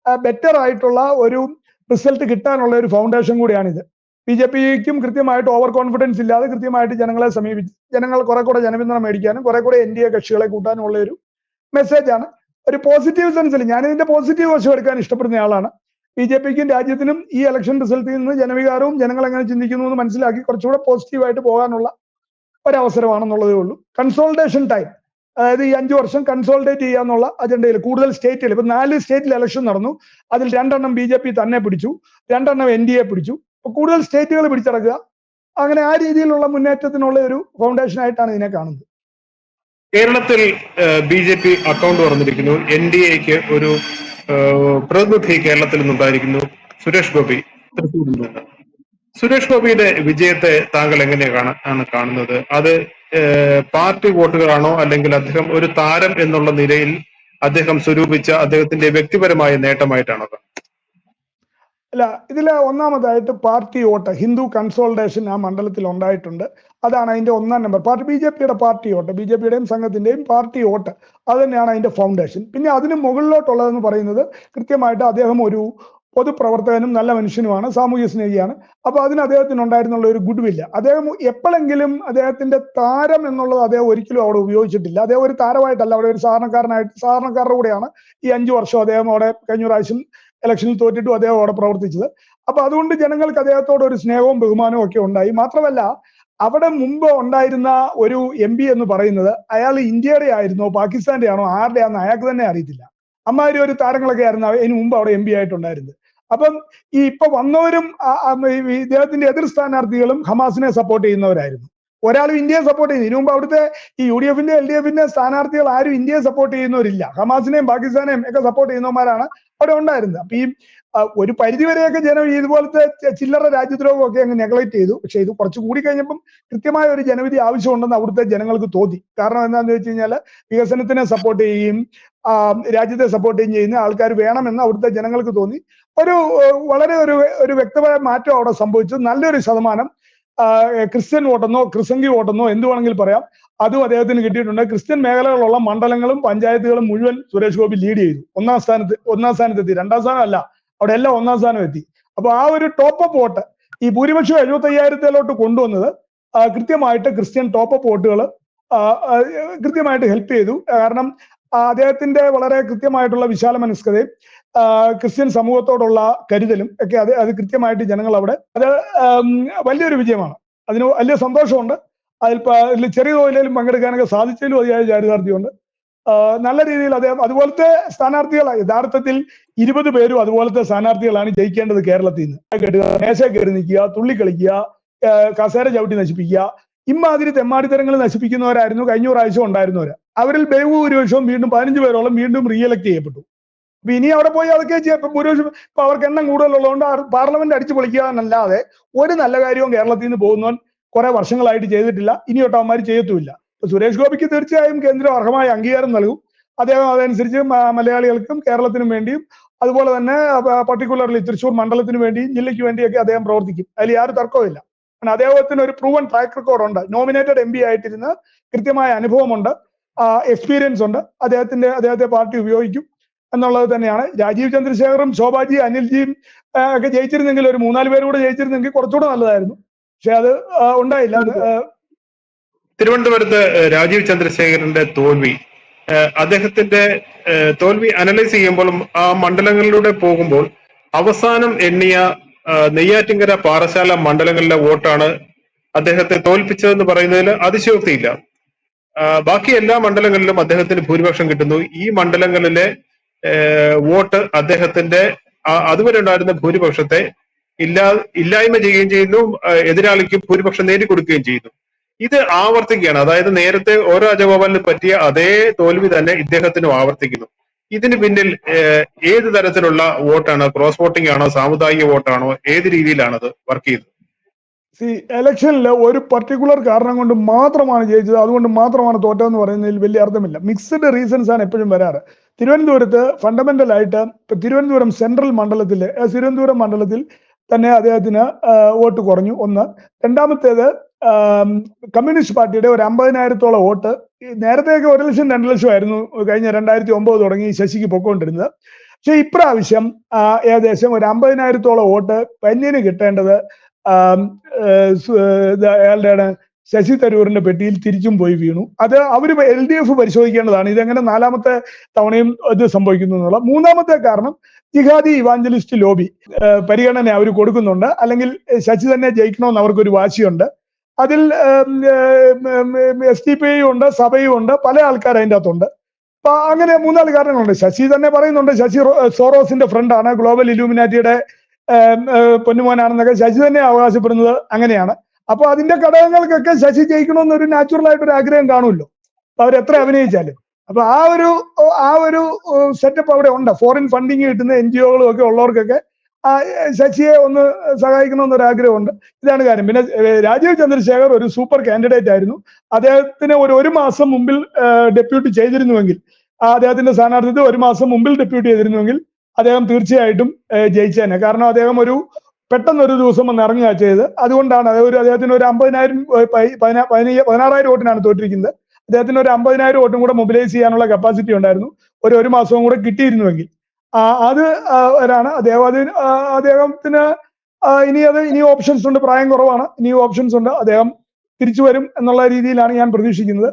ബെറ്റർ ആയിട്ടുള്ള ഒരു റിസൾട്ട് കിട്ടാനുള്ള ഒരു ഫൗണ്ടേഷൻ കൂടിയാണിത്. BJPക്കും കൃത്യമായിട്ട് ഓവർ കോൺഫിഡൻസ് ഇല്ലാതെ കൃത്യമായിട്ട് ജനങ്ങളെ സമീപിച്ച് ജനങ്ങൾ കുറെ കൂടെ ജനപിന്തുണ മേടിക്കാനും കുറെ കൂടെ NDA കക്ഷികളെ കൂട്ടാനും ഉള്ള ഒരു മെസ്സേജാണ് ഒരു പോസിറ്റീവ് സെൻസിൽ ഞാൻ ഇതിന്റെ പോസിറ്റീവ് വശം എടുക്കാൻ ഇഷ്ടപ്പെടുന്ന ആളാണ്. BJPക്കും രാജ്യത്തിനും ഈ ഇലക്ഷൻ റിസൾട്ടിൽ നിന്ന് ജനവികാരവും ജനങ്ങൾ എങ്ങനെ ചിന്തിക്കുന്നു എന്ന് മനസ്സിലാക്കി കുറച്ചുകൂടെ പോസിറ്റീവായിട്ട് പോകാനുള്ള ഒരവസരമാണെന്നുള്ളതേ ഉള്ളൂ. കൺസോൾട്ടേഷൻ ടൈം, അതായത് ഈ 5 വർഷം കൺസോൾട്ടേറ്റ് ചെയ്യാന്നുള്ള അജണ്ടയിൽ കൂടുതൽ സ്റ്റേറ്റുകൾ, ഇപ്പൊ 4 സ്റ്റേറ്റിൽ ഇലക്ഷൻ നടന്നു, അതിൽ 2 BJP തന്നെ പിടിച്ചു, 2 NDA പിടിച്ചു. അപ്പൊ കൂടുതൽ സ്റ്റേറ്റുകൾ പിടിച്ചടക്കുക, അങ്ങനെ ആ രീതിയിലുള്ള മുന്നേറ്റത്തിനുള്ള ഒരു ഫൗണ്ടേഷൻ ആയിട്ടാണ് ഇതിനെ കാണുന്നത്. കേരളത്തിൽ BJP അക്കൗണ്ട് തുറന്നിരിക്കുന്നു. NDAക്ക് ഒരു പ്രതിനിധി കേരളത്തിൽ നിന്നുണ്ടായിരിക്കുന്നു, സുരേഷ് ഗോപി തൃശ്ശൂരിൽ നിന്ന്. സുരേഷ് ഗോപിയുടെ വിജയത്തെ താങ്കൾ എങ്ങനെയാണ് കാണുന്നത്? അത് പാർട്ടി വോട്ടുകളാണോ, അല്ലെങ്കിൽ അദ്ദേഹം ഒരു താരം എന്നുള്ള നിലയിൽ അദ്ദേഹം സ്വരൂപിച്ച അദ്ദേഹത്തിന്റെ വ്യക്തിപരമായ നേട്ടമായിട്ടാണോ? അല്ല, ഇതില് ഒന്നാമതായിട്ട് പാർട്ടി വോട്ട്, ഹിന്ദു കൺസോൾട്ടേഷൻ ആ മണ്ഡലത്തിൽ ഉണ്ടായിട്ടുണ്ട്. അതാണ് അതിന്റെ 1-ാം നമ്പർ. BJPയുടെ പാർട്ടി വോട്ട്, BJPയുടെയും സംഘത്തിന്റെയും പാർട്ടി വോട്ട്, അത് തന്നെയാണ് അതിന്റെ ഫൗണ്ടേഷൻ. പിന്നെ അതിന് മുകളിലോട്ടുള്ളതെന്ന് പറയുന്നത് കൃത്യമായിട്ട് അദ്ദേഹം ഒരു പൊതുപ്രവർത്തകനും നല്ല മനുഷ്യനുമാണ്, സാമൂഹ്യ സ്നേഹിയാണ്. അപ്പൊ അതിന് അദ്ദേഹത്തിന് ഉണ്ടായിരുന്നുള്ള ഒരു ഗുഡ് വില്ല്, അദ്ദേഹം എപ്പോഴെങ്കിലും അദ്ദേഹത്തിന്റെ താരം എന്നുള്ളത് അദ്ദേഹം ഒരിക്കലും അവിടെ ഉപയോഗിച്ചിട്ടില്ല. അദ്ദേഹം ഒരു താരമായിട്ടല്ല, അവിടെ ഒരു സാധാരണക്കാരുടെ കൂടെയാണ് ഈ 5 വർഷം അദ്ദേഹം അവിടെ കഴിഞ്ഞ പ്രാവശ്യം ഇലക്ഷനിൽ തോറ്റിട്ടും അദ്ദേഹം അവിടെ പ്രവർത്തിച്ചത്. അപ്പൊ അതുകൊണ്ട് ജനങ്ങൾക്ക് അദ്ദേഹത്തോട് ഒരു സ്നേഹവും ബഹുമാനവും ഒക്കെ ഉണ്ടായി. മാത്രമല്ല, അവിടെ മുമ്പ് ഉണ്ടായിരുന്ന ഒരു MP എന്ന് പറയുന്നത് അയാൾ ഇന്ത്യയുടെ ആയിരുന്നോ പാകിസ്ഥാന്റെ ആണോ ആരുടെ ആണെന്ന് അയാൾക്ക് തന്നെ അറിയത്തില്ല. അമ്മാതിരി ഒരു താരങ്ങളൊക്കെ ആയിരുന്നു അതിന് മുമ്പ് അവിടെ MP ആയിട്ടുണ്ടായിരുന്നത്. അപ്പം ഈ ഇപ്പൊ വന്നവരും ഇദ്ദേഹത്തിന്റെ എതിർ സ്ഥാനാർത്ഥികളും ഹമാസിനെ സപ്പോർട്ട് ചെയ്യുന്നവരായിരുന്നു. ഒരാളും ഇന്ത്യയെ സപ്പോർട്ട് ചെയ്യുന്നു. ഇതിനു മുമ്പ് അവിടുത്തെ ഈ UDFന്റെ LDFന്റെ സ്ഥാനാർത്ഥികൾ ആരും ഇന്ത്യയെ സപ്പോർട്ട് ചെയ്യുന്നവരില്ല. ഹമാസിനെയും പാകിസ്ഥാനെയും ഒക്കെ സപ്പോർട്ട് ചെയ്യുന്നവന്മാരാണ് അവിടെ ഉണ്ടായിരുന്നത്. അപ്പൊ ഈ ഒരു പരിധിവരെയൊക്കെ ജനം ഇതുപോലത്തെ ചില്ലറ രാജ്യദ്രോഹമൊക്കെ അങ്ങ് നെഗ്ലക്ട് ചെയ്തു. പക്ഷെ ഇത് കുറച്ച് കൂടി കഴിഞ്ഞപ്പം കൃത്യമായ ഒരു ജനവിധി ആവശ്യമുണ്ടെന്ന് അവിടുത്തെ ജനങ്ങൾക്ക് തോന്നി. കാരണം എന്താണെന്ന് വെച്ച് കഴിഞ്ഞാൽ വികസനത്തിനെ സപ്പോർട്ട് ചെയ്യുകയും രാജ്യത്തെ സപ്പോർട്ട് ചെയ്യുന്ന ആൾക്കാർ വേണമെന്ന് അവിടുത്തെ ജനങ്ങൾക്ക് തോന്നി. വളരെ ഒരു വ്യക്തമായ മാറ്റം അവിടെ സംഭവിച്ചു. നല്ലൊരു ശതമാനം ക്രിസ്ത്യൻ വോട്ടെന്നോ ക്രിസംഗി വോട്ടെന്നോ എന്ത് വേണമെങ്കിൽ പറയാം, അതും അദ്ദേഹത്തിന് കിട്ടിയിട്ടുണ്ട്. ക്രിസ്ത്യൻ മേഖലകളുള്ള മണ്ഡലങ്ങളും പഞ്ചായത്തുകളും മുഴുവൻ സുരേഷ് ഗോപി ലീഡ് ചെയ്തു. ഒന്നാം സ്ഥാനത്തെത്തി. 2ാം സ്ഥാനം അല്ല, അവിടെ എല്ലാം 1-ാം സ്ഥാനം എത്തി. അപ്പൊ ആ ഒരു ടോപ്പ് വോട്ട് ഈ ഭൂരിപക്ഷം 75,000 കൊണ്ടുവന്നത് കൃത്യമായിട്ട് ക്രിസ്ത്യൻ ടോപ്പ് വോട്ടുകൾ കൃത്യമായിട്ട് ഹെൽപ്പ് ചെയ്തു. കാരണം അദ്ദേഹത്തിന്റെ വളരെ കൃത്യമായിട്ടുള്ള വിശാല മനസ്കതയും ക്രിസ്ത്യൻ സമൂഹത്തോടുള്ള കരുതലും ഒക്കെ അത് കൃത്യമായിട്ട് ജനങ്ങൾ അവിടെ അത് വലിയൊരു വിജയമാണ്. അതിന് വലിയ സന്തോഷമുണ്ട്. അതിൽ ചെറിയ തോതിലും പങ്കെടുക്കാനൊക്കെ സാധിച്ചതിലും അതിയായ ചാരിതാർത്ഥ്യമുണ്ട്. നല്ല രീതിയിൽ അദ്ദേഹം അതുപോലത്തെ സ്ഥാനാർത്ഥികളാണ്. യഥാർത്ഥത്തിൽ 20 പേരും അതുപോലത്തെ സ്ഥാനാർത്ഥികളാണ് ജയിക്കേണ്ടത് കേരളത്തിൽ നിന്ന്. മേശ കയറി നിൽക്കുക, തുള്ളിക്കളിക്കുക, കസേര ചവിട്ടി നശിപ്പിക്കുക, ഇമ്മാതിരി തെമ്മാടിത്തരങ്ങൾ നശിപ്പിക്കുന്നവരായിരുന്നു കഴിഞ്ഞ പ്രാവശ്യം ഉണ്ടായിരുന്നവര്. അവരിൽ ബഹുഭൂരിപക്ഷവും വീണ്ടും 15 പേരോളം വീണ്ടും റീഎലക്ട് ചെയ്യപ്പെട്ടു. അപ്പൊ ഇനി അവിടെ പോയി അതൊക്കെ ഭൂരിപക്ഷം ഇപ്പൊ അവർക്ക് എണ്ണം കൂടുതലുള്ളതുകൊണ്ട് പാർലമെന്റ് അടിച്ചു പൊളിക്കുക എന്നല്ലാതെ ഒരു നല്ല കാര്യവും കേരളത്തിൽ നിന്ന് പോകുന്നവൻ കുറെ വർഷങ്ങളായിട്ട് ചെയ്തിട്ടില്ല. ഇനിയൊട്ട് അവന്മാർ ചെയ്യത്തുമില്ല. സുരേഷ് ഗോപിക്ക് തീർച്ചയായും കേന്ദ്രം അർഹമായ അംഗീകാരം നൽകും. അദ്ദേഹം അതനുസരിച്ച് മലയാളികൾക്കും കേരളത്തിനും വേണ്ടിയും അതുപോലെ തന്നെ പർട്ടിക്കുലർലി തൃശ്ശൂർ മണ്ഡലത്തിന് വേണ്ടിയും ജില്ലയ്ക്ക് വേണ്ടിയൊക്കെ അദ്ദേഹം പ്രവർത്തിക്കും. അതിൽ യാതൊരു തർക്കവുമില്ല. അദ്ദേഹത്തിന് ഒരു പ്രൂവൺ ട്രാക്ക് റെക്കോർഡ് ഉണ്ട്. നോമിനേറ്റഡ് MP ആയിട്ടിരുന്ന് കൃത്യമായ അനുഭവമുണ്ട്, എക്സ്പീരിയൻസ് ഉണ്ട്. അദ്ദേഹത്തെ പാർട്ടി ഉപയോഗിക്കും എന്നുള്ളത് തന്നെയാണ്. രാജീവ് ചന്ദ്രശേഖറും ശോഭാജി അനിൽജിയും ഒക്കെ ജയിച്ചിരുന്നെങ്കിൽ, ഒരു 3-4 പേര് കൂടെ ജയിച്ചിരുന്നെങ്കിൽ കുറച്ചുകൂടെ നല്ലതായിരുന്നു. പക്ഷെ അത് ഉണ്ടായില്ല. തിരുവനന്തപുരത്ത് രാജീവ് ചന്ദ്രശേഖരന്റെ തോൽവി, അദ്ദേഹത്തിന്റെ തോൽവി അനലൈസ് ചെയ്യുമ്പോഴും ആ മണ്ഡലങ്ങളിലൂടെ പോകുമ്പോൾ അവസാനം എണ്ണിയ നെയ്യാറ്റിങ്കര പാറശാല മണ്ഡലങ്ങളിലെ വോട്ടാണ് അദ്ദേഹത്തെ തോൽപ്പിച്ചതെന്ന് പറയുന്നതിൽ അതിശയോക്തിയില്ല. ബാക്കി എല്ലാ മണ്ഡലങ്ങളിലും അദ്ദേഹത്തിന് ഭൂരിപക്ഷം കിട്ടുന്നു. ഈ മണ്ഡലങ്ങളിലെ വോട്ട് അദ്ദേഹത്തിന്റെ അതുവരെ ഉണ്ടായിരുന്ന ഭൂരിപക്ഷത്തെ ഇല്ലായ്മ ചെയ്യുകയും ചെയ്യുന്നു, എതിരാളിക്ക് ഭൂരിപക്ഷം നേടിക്കൊടുക്കുകയും ചെയ്യുന്നു. ഇത് ആവർത്തിക്കുകയാണ്. അതായത് നേരത്തെ ഓരോ രാജഗോപാലിന് പറ്റിയ അതേ തോൽവി തന്നെ ഇദ്ദേഹത്തിനും ആവർത്തിക്കുന്നു. ഇതിന് പിന്നിൽ ഏത് തരത്തിലുള്ള വോട്ടാണ്? ക്രോസ് വോട്ടിംഗ് ആണോ, സാമുദായിക വോട്ടാണോ, ഏത് രീതിയിലാണ് അത് വർക്ക് ചെയ്തത്? ഇലക്ഷനിൽ ഒരു പർട്ടിക്കുലർ കാരണം കൊണ്ട് മാത്രമാണ് ജയിച്ചത്, അതുകൊണ്ട് മാത്രമാണ് തോറ്റതെന്ന് പറയുന്നതിൽ വലിയ അർത്ഥമില്ല. മിക്സ്ഡ് റീസൺസ് ആണ് എപ്പോഴും വരാറ്. തിരുവനന്തപുരത്ത് ഫണ്ടമെന്റൽ ആയിട്ട് തിരുവനന്തപുരം സെൻട്രൽ മണ്ഡലത്തിൽ തിരുവനന്തപുരം മണ്ഡലത്തിൽ തന്നെ അദ്ദേഹത്തിന് വോട്ട് കുറഞ്ഞു. ഒന്ന്. രണ്ടാമത്തേത് കമ്മ്യൂണിസ്റ്റ് പാർട്ടിയുടെ ഒരു 50,000-ഓളം വോട്ട്, നേരത്തെയൊക്കെ 1 ലക്ഷം 2 ലക്ഷം ആയിരുന്നു കഴിഞ്ഞ 2009 തുടങ്ങി ശശിക്ക് പൊക്കോണ്ടിരുന്നത്. പക്ഷെ ഇപ്രാവശ്യം ഏകദേശം ഒരു 50,000-ഓളം വോട്ട് പന്യന് കിട്ടേണ്ടത് അയാളുടെ ശശി തരൂരിന്റെ പെട്ടിയിൽ തിരിച്ചും പോയി വീണു. അത് അവർ LDF പരിശോധിക്കേണ്ടതാണ് ഇതെങ്ങനെ 4ാമത്തെ തവണയും ഇത് സംഭവിക്കുന്നു എന്നുള്ള. 3ാമത്തെ കാരണം ജിഹാദി ഇവാഞ്ചലിസ്റ്റ് ലോബി പരിഗണന അവർ കൊടുക്കുന്നുണ്ട്, അല്ലെങ്കിൽ ശശി തന്നെ ജയിക്കണമെന്ന് അവർക്കൊരു വാശിയുണ്ട്. അതിൽ SDPI ഉണ്ട്, സഭയും ഉണ്ട്, പല ആൾക്കാർ അതിൻ്റെ അകത്തുണ്ട്. അപ്പൊ അങ്ങനെ 3-4 കാരണങ്ങളുണ്ട്. ശശി തന്നെ പറയുന്നുണ്ട് ശശി സോറോസിന്റെ ഫ്രണ്ടാണ്, ഗ്ലോബൽ ഇലൂമിനാറ്റിയുടെ പൊന്നുമോനാണെന്നൊക്കെ ശശി തന്നെ അവകാശപ്പെടുന്നത് അങ്ങനെയാണ്. അപ്പൊ അതിന്റെ ഘടകങ്ങൾക്കൊക്കെ ശശി ജയിക്കണമെന്നൊരു നാച്ചുറൽ ആയിട്ടൊരു ആഗ്രഹം കാണുമല്ലോ അവരെത്ര അഭിനയിച്ചാലും. അപ്പൊ ആ ഒരു സെറ്റപ്പ് അവിടെ ഉണ്ട്. ഫോറിൻ ഫണ്ടിങ് കിട്ടുന്ന NGOകളും ഒക്കെ ഉള്ളവർക്കൊക്കെ ശശിയെ ഒന്ന് സഹായിക്കണമെന്നൊരാഗ്രഹമുണ്ട്. ഇതാണ് കാര്യം. പിന്നെ രാജീവ് ചന്ദ്രശേഖർ ഒരു സൂപ്പർ കാൻഡിഡേറ്റ് ആയിരുന്നു. അദ്ദേഹത്തിന് ഒരു മാസം മുമ്പിൽ ഡെപ്യൂട്ടി ചെയ്തിരുന്നുവെങ്കിൽ, അദ്ദേഹത്തിന്റെ സ്ഥാനാർത്ഥിത്വം 1 മാസം മുമ്പിൽ ഡെപ്യൂട്ടി ചെയ്തിരുന്നുവെങ്കിൽ അദ്ദേഹം തീർച്ചയായിട്ടും ജയിച്ചേനെ. കാരണം അദ്ദേഹം പെട്ടെന്നൊരു ദിവസം വന്ന് ഇറങ്ങുക ചെയ്ത്. അതുകൊണ്ടാണ് അദ്ദേഹത്തിന് ഒരു 16,000 വോട്ടിനാണ് തോറ്റിരിക്കുന്നത്. അദ്ദേഹത്തിന് ഒരു 50,000 വോട്ടും കൂടെ മൊബിലൈസ് ചെയ്യാനുള്ള കപ്പാസിറ്റി ഉണ്ടായിരുന്നു. ഒരു മാസവും കൂടെ കിട്ടിയിരുന്നുവെങ്കിൽ. അത് വരാണ് അദ്ദേഹത്തിന് ഇനി ഓപ്ഷൻസ് ഉണ്ട്. പ്രായം കുറവാണ്, ഇനി ഓപ്ഷൻസ് ഉണ്ട്. അദ്ദേഹം തിരിച്ചു വരും എന്നുള്ള രീതിയിലാണ് ഞാൻ പ്രതീക്ഷിക്കുന്നത്.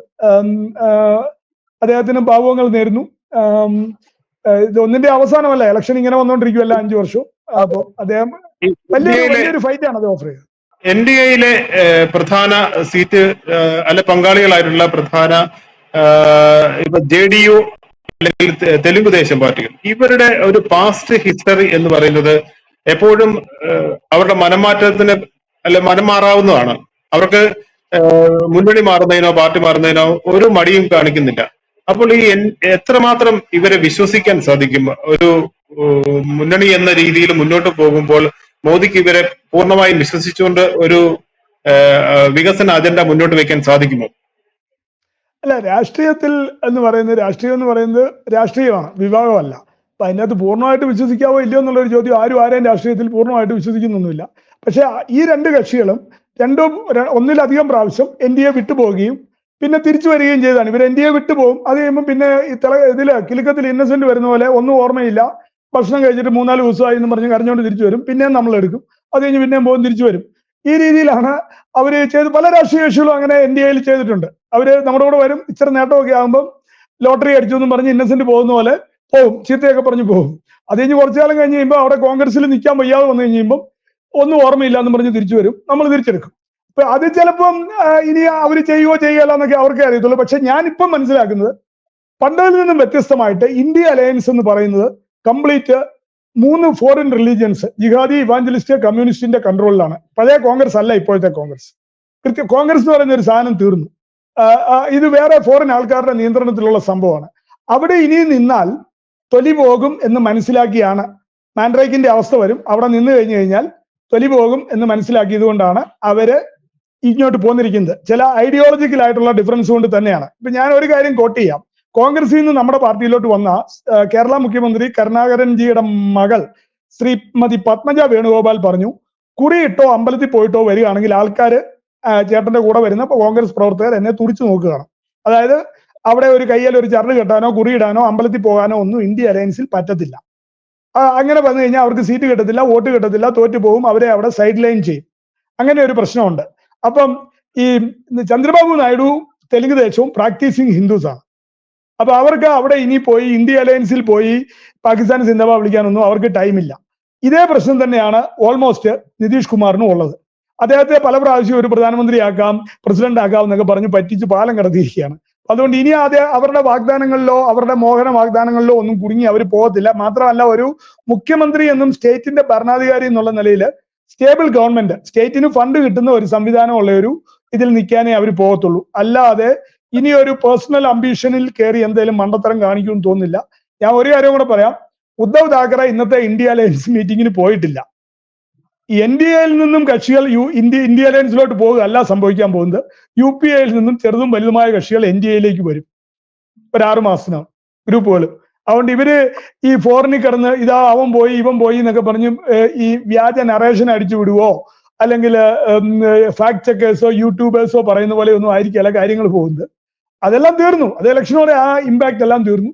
അദ്ദേഹത്തിന് ഭാവുകങ്ങൾ നേരുന്നു. ഇത് ഒന്നിന്റെ അവസാനമല്ല, ഇലക്ഷൻ ഇങ്ങനെ വന്നുകൊണ്ടിരിക്കുമല്ല 5 വർഷവും. അപ്പൊ അദ്ദേഹം വലിയൊരു ഫൈറ്റ് ആണ് അത് ഓഫർ ചെയ്തത്. NDAയിലെ പ്രധാന സീറ്റ് അല്ലെ പങ്കാളികളായിട്ടുള്ള പ്രധാന ഇപ്പൊ JDU അല്ലെങ്കിൽ തെലുങ്ക് ദേശം പാർട്ടികൾ, ഇവരുടെ ഒരു പാസ്റ്റ് ഹിസ്റ്ററി എന്ന് പറയുന്നത് എപ്പോഴും അവരുടെ മനംമാറ്റത്തിന് മനം മാറാവുന്നതാണ്. അവർക്ക് മുന്നണി മാറുന്നതിനോ പാർട്ടി മാറുന്നതിനോ ഒരു മടിയും കാണിക്കുന്നില്ല. അപ്പോൾ ഈ എത്രമാത്രം ഇവരെ വിശ്വസിക്കാൻ സാധിക്കും? ഒരു മുന്നണി എന്ന രീതിയിൽ മുന്നോട്ട് പോകുമ്പോൾ മോദിക്ക് ഇവരെ പൂർണ്ണമായും വിശ്വസിച്ചുകൊണ്ട് ഒരു വികസന അജണ്ട മുന്നോട്ട് വെക്കാൻ സാധിക്കുമോ? അല്ല, രാഷ്ട്രീയം എന്ന് പറയുന്നത് രാഷ്ട്രീയമാണ്, വിഭാഗമല്ല. അപ്പൊ അതിനകത്ത് പൂർണ്ണമായിട്ട് വിശ്വസിക്കാവോ ഇല്ലയോ എന്നുള്ളൊരു ചോദ്യം ആരെയും രാഷ്ട്രീയത്തിൽ പൂർണ്ണമായിട്ട് വിശ്വസിക്കുന്നൊന്നുമില്ല. പക്ഷെ ഈ 2 കക്ഷികളും ഒന്നിലധികം പ്രാവശ്യം NDA വിട്ടുപോവുകയും പിന്നെ തിരിച്ചു വരികയും ചെയ്താണ്. ഇവർ NDA വിട്ടുപോകും, അത് കഴിയുമ്പോൾ പിന്നെ കിലുക്കത്തിൽ ഇന്നസെന്റ് വരുന്ന പോലെ ഒന്നും ഓർമ്മയില്ല, ഭക്ഷണം കഴിച്ചിട്ട് 3-4 ദിവസമായി എന്ന് പറഞ്ഞ് കരഞ്ഞുകൊണ്ട് തിരിച്ചു വരും, പിന്നെയും നമ്മൾ എടുക്കും, അത് കഴിഞ്ഞ് പിന്നെയും പോകും, തിരിച്ചു വരും. ഈ രീതിയിലാണ് അവർ ചെയ്ത്. പല രാഷ്ട്രീയ കക്ഷികളും അങ്ങനെ NDAയിൽ ചെയ്തിട്ടുണ്ട്. അവര് നമ്മുടെ കൂടെ വരും, ഇച്ചിരി നേട്ടമൊക്കെ ആകുമ്പോൾ ലോട്ടറി അടിച്ചു എന്നും പറഞ്ഞ് ഇന്നസെന്റ് പോകുന്ന പോലെ പോകും, ചീത്തയൊക്കെ പറഞ്ഞു പോകും. അത് കഴിഞ്ഞ് കുറച്ചു കാലം കഴിഞ്ഞ് കഴിയുമ്പോൾ അവിടെ കോൺഗ്രസിൽ നിൽക്കാൻ വയ്യാതെ വന്നു കഴിയുമ്പോൾ ഒന്നും ഓർമ്മയില്ല എന്ന് പറഞ്ഞ് തിരിച്ചു വരും, നമ്മൾ തിരിച്ചെടുക്കും. അപ്പൊ അത് ചിലപ്പം ഇനി അവർ ചെയ്യുകയല്ല എന്നൊക്കെ അവർക്കേ അറിയത്തുള്ളൂ. പക്ഷെ ഞാനിപ്പം മനസ്സിലാക്കുന്നത് പണ്ടതിൽ നിന്നും വ്യത്യസ്തമായിട്ട് ഇന്ത്യ അലയൻസ് എന്ന് പറയുന്നത് കംപ്ലീറ്റ് 3 ഫോറിൻ റിലീജിയൻസ്, ജിഹാദി, ഇവാഞ്ചലിസ്റ്റ്, കമ്മ്യൂണിസ്റ്റിന്റെ കൺട്രോളിലാണ്. പഴയ കോൺഗ്രസ് അല്ല ഇപ്പോഴത്തെ കോൺഗ്രസ്. കോൺഗ്രസ് എന്ന് പറയുന്ന ഒരു സാധനം തീർന്നു. ഇത് വേറെ ഫോറിൻ ആൾക്കാരുടെ നിയന്ത്രണത്തിലുള്ള സംഭവമാണ്. അവിടെ ഇനി നിന്നാൽ തൊലി പോകും എന്ന് മനസ്സിലാക്കിയാണ്, മാൻഡ്രേക്കിന്റെ അവസ്ഥ വരും, അവിടെ നിന്ന് കഴിഞ്ഞു കഴിഞ്ഞാൽ തൊലി പോകും എന്ന് മനസ്സിലാക്കിയത് കൊണ്ടാണ് അവര് ഇങ്ങോട്ട് പോന്നിരിക്കുന്നത്. ചില ഐഡിയോളജിക്കൽ ആയിട്ടുള്ള ഡിഫറൻസ് കൊണ്ട് തന്നെയാണ്. ഇപ്പൊ ഞാൻ ഒരു കാര്യം കോട്ട് ചെയ്യാം. കോൺഗ്രസിൽ നിന്ന് നമ്മുടെ പാർട്ടിയിലോട്ട് വന്ന കേരള മുഖ്യമന്ത്രി കരുണാകരൻജിയുടെ മകൾ ശ്രീമതി പത്മജ വേണുഗോപാൽ പറഞ്ഞു, കുറിയിട്ടോ അമ്പലത്തിൽ പോയിട്ടോ വരികയാണെങ്കിൽ ആൾക്കാർ ചേട്ടന്റെ കൂടെ വരുന്ന കോൺഗ്രസ് പ്രവർത്തകർ എന്നെ തുറിച്ചു നോക്കുകയാണ്. അതായത് അവിടെ ഒരു കയ്യിൽ ഒരു ചരട് കെട്ടാനോ കുറിയിടാനോ അമ്പലത്തിൽ പോകാനോ ഒന്നും ഇന്ത്യ അലയൻസിൽ പറ്റത്തില്ല. അങ്ങനെ വന്നു കഴിഞ്ഞാൽ അവർക്ക് സീറ്റ് കിട്ടത്തില്ല, വോട്ട് കിട്ടത്തില്ല, തോറ്റു പോകും, അവരെ അവിടെ സൈഡ് ലൈൻ ചെയ്യും. അങ്ങനെ ഒരു പ്രശ്നമുണ്ട്. അപ്പം ഈ ചന്ദ്രബാബു നായിഡു തെലുങ്ക് ദേശവും പ്രാക്ടീസിങ് ഹിന്ദുസ് ആണ്. അപ്പൊ അവർക്ക് അവിടെ ഇനി പോയി ഇന്ത്യ അലയൻസിൽ പോയി പാകിസ്ഥാൻ സിന്ദാബാദ് വിളിക്കാനൊന്നും അവർക്ക് ടൈമില്ല. ഇതേ പ്രശ്നം തന്നെയാണ് ഓൾമോസ്റ്റ് നിതീഷ് കുമാറിനും ഉള്ളത്. അദ്ദേഹത്തെ പല പ്രാവശ്യം ഒരു പ്രധാനമന്ത്രിയാക്കാം, പ്രസിഡന്റ് ആക്കാം എന്നൊക്കെ പറഞ്ഞ് പറ്റിച്ച് പാലം കടത്തിയിരിക്കുകയാണ്. അതുകൊണ്ട് ഇനി അവരുടെ വാഗ്ദാനങ്ങളിലോ അവരുടെ മോഹന വാഗ്ദാനങ്ങളിലോ ഒന്നും കുടുങ്ങി അവർ പോകത്തില്ല. മാത്രമല്ല, ഒരു മുഖ്യമന്ത്രി എന്നും സ്റ്റേറ്റിന്റെ ഭരണാധികാരി എന്നുള്ള നിലയിൽ സ്റ്റേബിൾ ഗവൺമെന്റ്, സ്റ്റേറ്റിന് ഫണ്ട് കിട്ടുന്ന ഒരു സംവിധാനമുള്ള ഒരു ഇതിൽ നിൽക്കാനേ അവർ പോകത്തുള്ളൂ. അല്ലാതെ ഇനി ഒരു പേഴ്സണൽ അംബീഷനിൽ കയറി എന്തെങ്കിലും മണ്ടത്തരം കാണിക്കുമെന്ന് തോന്നുന്നില്ല. ഞാൻ ഒരു കാര്യം കൂടെ പറയാം. ഉദ്ധവ് താക്കറെ ഇന്നത്തെ ഇന്ത്യ അലയൻസ് മീറ്റിങ്ങിന് പോയിട്ടില്ല. NDAയിൽ നിന്നും കക്ഷികൾ ഇന്ത്യ അലയൻസിലോട്ട് പോകുകയല്ല സംഭവിക്കാൻ പോകുന്നത്. UPAയിൽ നിന്നും ചെറുതും വലുതുമായ കക്ഷികൾ NDAയിലേക്ക് വരും ഒരു 6 മാസത്തിനകം, ഗ്രൂപ്പുകൾ. അതുകൊണ്ട് ഇവര് ഈ ഫോറിനിൽ കിടന്ന് ഇതാ അവൻ പോയി ഇവൻ പോയി എന്നൊക്കെ പറഞ്ഞ് ഈ വ്യാജ നറേഷൻ അടിച്ചു വിടുവോ അല്ലെങ്കിൽ ഫാക്ട് ചെക്കേഴ്സോ യൂട്യൂബേഴ്സോ പറയുന്ന പോലെ ഒന്നും ആയിരിക്കില്ല കാര്യങ്ങൾ പോകുന്നത്. അതെല്ലാം തീർന്നു. അത് ഇലക്ഷനോടെ ആ ഇമ്പാക്ട് എല്ലാം തീർന്നു.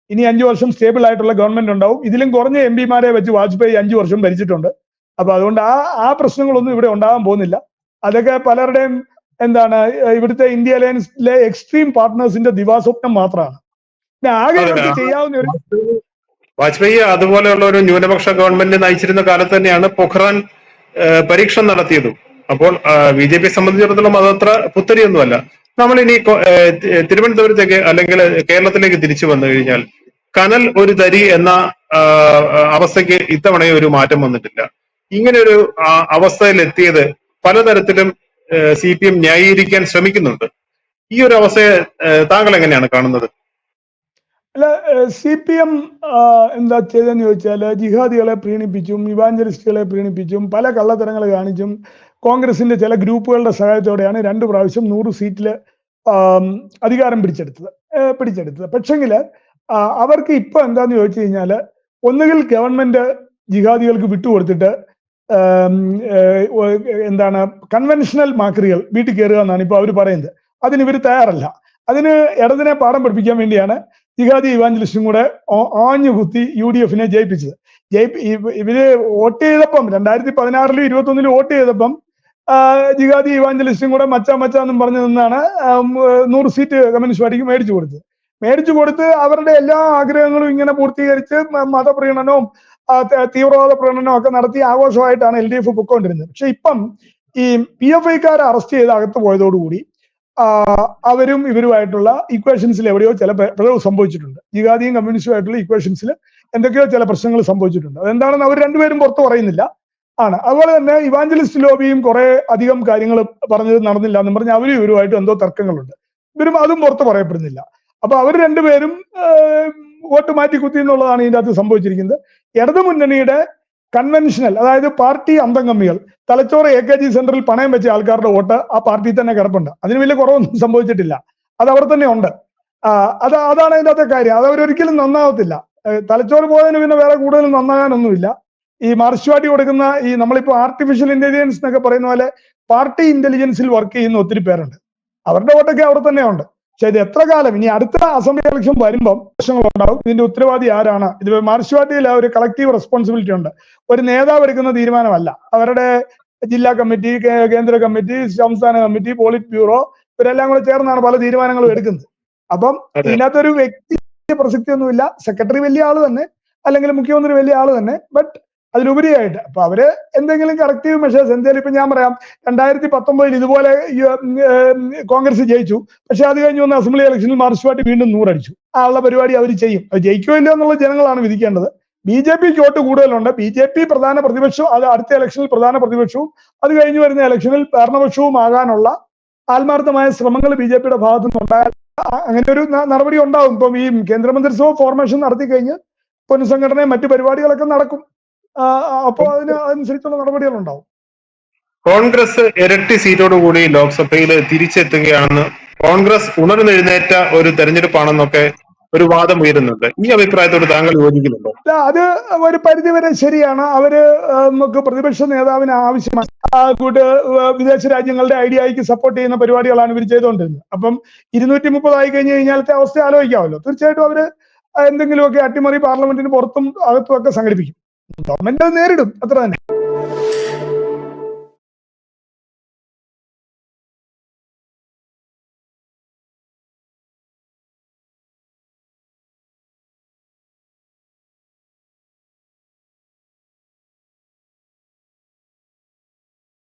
ഇനി 5 വർഷം സ്റ്റേബിൾ ആയിട്ടുള്ള ഗവൺമെന്റ് ഉണ്ടാവും. ഇതിലും കുറഞ്ഞ MP-മാരെ വെച്ച് വാജ്പേയി 5 വർഷം ഭരിച്ചിട്ടുണ്ട്. അപ്പൊ അതുകൊണ്ട് ആ പ്രശ്നങ്ങളൊന്നും ഇവിടെ ഉണ്ടാകാൻ പോകുന്നില്ല. അതൊക്കെ പലരുടെയും എന്താണ് ഇവിടുത്തെ ഇന്ത്യ അലയൻസിലെ എക്സ്ട്രീം പാർട്ട്നേഴ്സിന്റെ ദിവാസ്വപ്നം മാത്രമാണ്. ആകെ ഇവർക്ക് ചെയ്യാവുന്ന ഒരു വാജ്പേയി അതുപോലെയുള്ള ഒരു ന്യൂനപക്ഷ ഗവൺമെന്റ് നയിച്ചിരുന്ന കാലത്ത് തന്നെയാണ് പൊഖ്റാൻ പരീക്ഷണം നടത്തിയതും. അപ്പോൾ BJP സംബന്ധിച്ചിടത്തോളം അതത്ര പുത്തരിയൊന്നുമല്ല. നമ്മളിനി തിരുവനന്തപുരത്തേക്ക് അല്ലെങ്കിൽ കേരളത്തിലേക്ക് തിരിച്ചു വന്നു കഴിഞ്ഞാൽ കനൽ ഒരു തരി എന്ന അവസ്ഥയ്ക്ക് ഇത്തവണയും ഒരു മാറ്റം വന്നിട്ടില്ല. ഇങ്ങനെ ഒരു അവസ്ഥയിൽ എത്തിയത് പലതരത്തിലും CPM ന്യായീകരിക്കാൻ ശ്രമിക്കുന്നുണ്ട്. ഈ ഒരു അവസ്ഥയെ താങ്കൾ എങ്ങനെയാണ് കാണുന്നത്? അല്ല, CPM എന്താ ചെയ്തെന്ന് ചോദിച്ചാൽ ജിഹാദികളെ പ്രീണിപ്പിച്ചും ഇവാഞ്ചലിസ്റ്റുകളെ പ്രീണിപ്പിച്ചും പല കള്ളത്തരങ്ങൾ കാണിച്ചും കോൺഗ്രസിന്റെ ചില ഗ്രൂപ്പുകളുടെ സഹായത്തോടെയാണ് 2 പ്രാവശ്യം 100 സീറ്റില് അധികാരം പിടിച്ചെടുത്തത്. പക്ഷെങ്കിൽ അവർക്ക് ഇപ്പൊ എന്താന്ന് ചോദിച്ചു കഴിഞ്ഞാല് ഒന്നുകിൽ ഗവൺമെന്റ് ജിഹാദികൾക്ക് വിട്ടുകൊടുത്തിട്ട് എന്താണ് കൺവെൻഷണൽ മാക്രികൾ വീട്ടിൽ കയറുക എന്നാണ് ഇപ്പൊ അവർ പറയുന്നത്. അതിന് ഇവർ തയ്യാറല്ല. അതിന് ഇടതിനെ പാഠം പഠിപ്പിക്കാൻ വേണ്ടിയാണ് ജിഹാദി ഇവാഞ്ചലിസ്റ്റും കൂടെ ആഞ്ഞു കുത്തി UDF ജയിപ്പിച്ചത്. ഇവര് വോട്ട് ചെയ്തപ്പം 2016 21 വോട്ട് ചെയ്തപ്പം ജിഹാദി ഇവാഞ്ചലിസ്റ്റും കൂടെ മച്ചാന്നും പറഞ്ഞു നിന്നാണ് 100 സീറ്റ് കമ്മ്യൂണിസ്റ്റ് പാർട്ടിക്ക് മേടിച്ചു കൊടുത്ത് അവരുടെ എല്ലാ ആഗ്രഹങ്ങളും ഇങ്ങനെ പൂർത്തീകരിച്ച് മതപ്രീണനവും തീവ്രവാദ പ്രകടനവും ഒക്കെ നടത്തി ആഘോഷമായിട്ടാണ് LDF പൊയ്ക്കൊണ്ടിരുന്നത്. പക്ഷെ ഇപ്പം ഈ PFIക്കാരെ അറസ്റ്റ് ചെയ്ത് അകത്ത് പോയതോടുകൂടി അവരും ഇവരുമായിട്ടുള്ള ഇക്വേഷൻസിൽ എവിടെയോ ചില പിഴവ് സംഭവിച്ചിട്ടുണ്ട്. ജിഹാദിയും കമ്മ്യൂണിസ്റ്റുമായിട്ടുള്ള ഇക്വേഷൻസിൽ എന്തൊക്കെയോ ചില പ്രശ്നങ്ങൾ സംഭവിച്ചിട്ടുണ്ട്. അതെന്താണെന്ന് അവർ രണ്ടുപേരും പുറത്തു പറയുന്നില്ല. അതുപോലെ തന്നെ ഇവാഞ്ചലിസ്റ്റ് ലോബിയും കുറെ അധികം കാര്യങ്ങൾ പറഞ്ഞത് നടന്നില്ല എന്നും പറഞ്ഞ് അവരും ഇവരുമായിട്ട് എന്തോ തർക്കങ്ങളുണ്ട്. ഇവരും അതും പുറത്ത് പറയപ്പെടുന്നില്ല. അപ്പൊ അവർ രണ്ടുപേരും വോട്ട് മാറ്റി കുത്തി എന്നുള്ളതാണ് ഇതിന്റെ അകത്ത് സംഭവിച്ചിരിക്കുന്നത്. ഇടതു മുന്നണിയുടെ കൺവെൻഷനൽ, അതായത് പാർട്ടി അന്തംഗമ്മികൾ, തലച്ചോറ് AKG സെന്ററിൽ പണയം വെച്ച ആൾക്കാരുടെ വോട്ട് ആ പാർട്ടിയിൽ തന്നെ കിടപ്പുണ്ട്. അതിന് വലിയ കുറവൊന്നും സംഭവിച്ചിട്ടില്ല. അത് അവർ തന്നെ ഉണ്ട്. അതാണ് അതിന്റെ അകത്തെ കാര്യം. അത് അവരൊരിക്കലും നന്നാവത്തില്ല. തലച്ചോറ് പോയതിന് പിന്നെ വേറെ കൂടുതൽ നന്നാകാനൊന്നുമില്ല. ഈ മാർക്സ്വാദി കൊടുക്കുന്ന ഈ നമ്മളിപ്പോ ആർട്ടിഫിഷ്യൽ ഇന്റലിജൻസ് എന്നൊക്കെ പറയുന്ന പോലെ പാർട്ടി ഇന്റലിജൻസിൽ വർക്ക് ചെയ്യുന്ന ഒത്തിരി പേരുണ്ട്. അവരുടെ വോട്ടൊക്കെ അവിടെ തന്നെ ഉണ്ട്. പക്ഷെ ഇത് എത്ര കാലം, ഇനി അടുത്ത അസംബ്ലി ഇലക്ഷൻ വരുമ്പം പ്രശ്നങ്ങളുണ്ടാവും. ഇതിന്റെ ഉത്തരവാദി ആരാണ്? ഇത് മാർക്സ്വാദിയിൽ ഒരു കളക്റ്റീവ് റെസ്പോൺസിബിലിറ്റി ഉണ്ട്. ഒരു നേതാവ് എടുക്കുന്ന തീരുമാനമല്ല. അവരുടെ ജില്ലാ കമ്മിറ്റി, കേന്ദ്ര കമ്മിറ്റി, സംസ്ഥാന കമ്മിറ്റി, പോളിറ്റ് ബ്യൂറോ ഇവരെല്ലാം കൂടെ ചേർന്നാണ് പല തീരുമാനങ്ങളും എടുക്കുന്നത്. അപ്പം ഇതിനകത്തൊരു വ്യക്തി പ്രസക്തിയൊന്നുമില്ല. സെക്രട്ടറി വലിയ ആള് തന്നെ, അല്ലെങ്കിൽ മുഖ്യമന്ത്രി വലിയ ആള് തന്നെ. ബട്ട് അതിലുപരിയായിട്ട് അപ്പൊ അവര് എന്തെങ്കിലും കറക്റ്റീവ് മെഷേഴ്സ്, എന്തായാലും ഇപ്പൊ ഞാൻ പറയാം 2019 ഇതുപോലെ കോൺഗ്രസ് ജയിച്ചു. പക്ഷെ അത് കഴിഞ്ഞ് വന്ന അസംബ്ലി ഇലക്ഷനിൽ മാർക്സ്വാദി വീണ്ടും 100 അടിച്ചു. ഉള്ള പരിപാടി അവർ ചെയ്യും. അത് ജയിക്കോ ഇല്ലയോ എന്നുള്ള ജനങ്ങളാണ് വിധിക്കേണ്ടത്. BJPക്ക് വോട്ട് കൂടുതലുണ്ട്. BJP പ്രധാന പ്രതിപക്ഷവും, അത് അടുത്ത ഇലക്ഷനിൽ പ്രധാന പ്രതിപക്ഷവും അത് കഴിഞ്ഞ് വരുന്ന ഇലക്ഷനിൽ ഭരണപക്ഷവും ആകാനുള്ള ആത്മാർത്ഥമായ ശ്രമങ്ങൾ BJPയുടെ ഭാഗത്തു നിന്നുണ്ടായാൽ അങ്ങനെ ഒരു നടപടി ഉണ്ടാവും. ഇപ്പം ഈ കേന്ദ്രമന്ത്രിസഭ ഫോർമേഷൻ നടത്തി കഴിഞ്ഞ് പുനഃസംഘടനയും മറ്റു പരിപാടികളൊക്കെ നടക്കും. അപ്പോൾ അതിനനുസരിച്ചുള്ള നടപടികൾ ഉണ്ടാവും. കോൺഗ്രസ് ഇരട്ടി സീറ്റോടുകൂടി ലോക്സഭയിൽ തിരിച്ചെത്തുകയാണെന്ന്, കോൺഗ്രസ് ഉണർന്നെഴുന്നേറ്റ ഒരു തെരഞ്ഞെടുപ്പാണെന്നൊക്കെ ഒരു വാദം ഉയരുന്നുണ്ട്. ഈ അഭിപ്രായത്തോട് താങ്കൾ യോജിക്കുന്നുണ്ടോ? അത് ഒരു പരിധിവരെ ശരിയാണ്. അവര് നമുക്ക് പ്രതിപക്ഷ നേതാവിന് ആവശ്യമാണ് വിദേശ രാജ്യങ്ങളുടെ IDIക്ക് സപ്പോർട്ട് ചെയ്യുന്ന പരിപാടികളാണ് ഇവർ ചെയ്തുകൊണ്ടിരുന്നത്. അപ്പം 230 ആയി കഴിഞ്ഞു കഴിഞ്ഞാലത്തെ അവസ്ഥ ആലോചിക്കാമല്ലോ. തീർച്ചയായിട്ടും അവര് എന്തെങ്കിലുമൊക്കെ അട്ടിമറി പാർലമെന്റിന് പുറത്തും അകത്തും ഒക്കെ സംഘടിപ്പിക്കും. ഗവൺമെന്റ് അത് നേരിടും, അത്ര തന്നെ.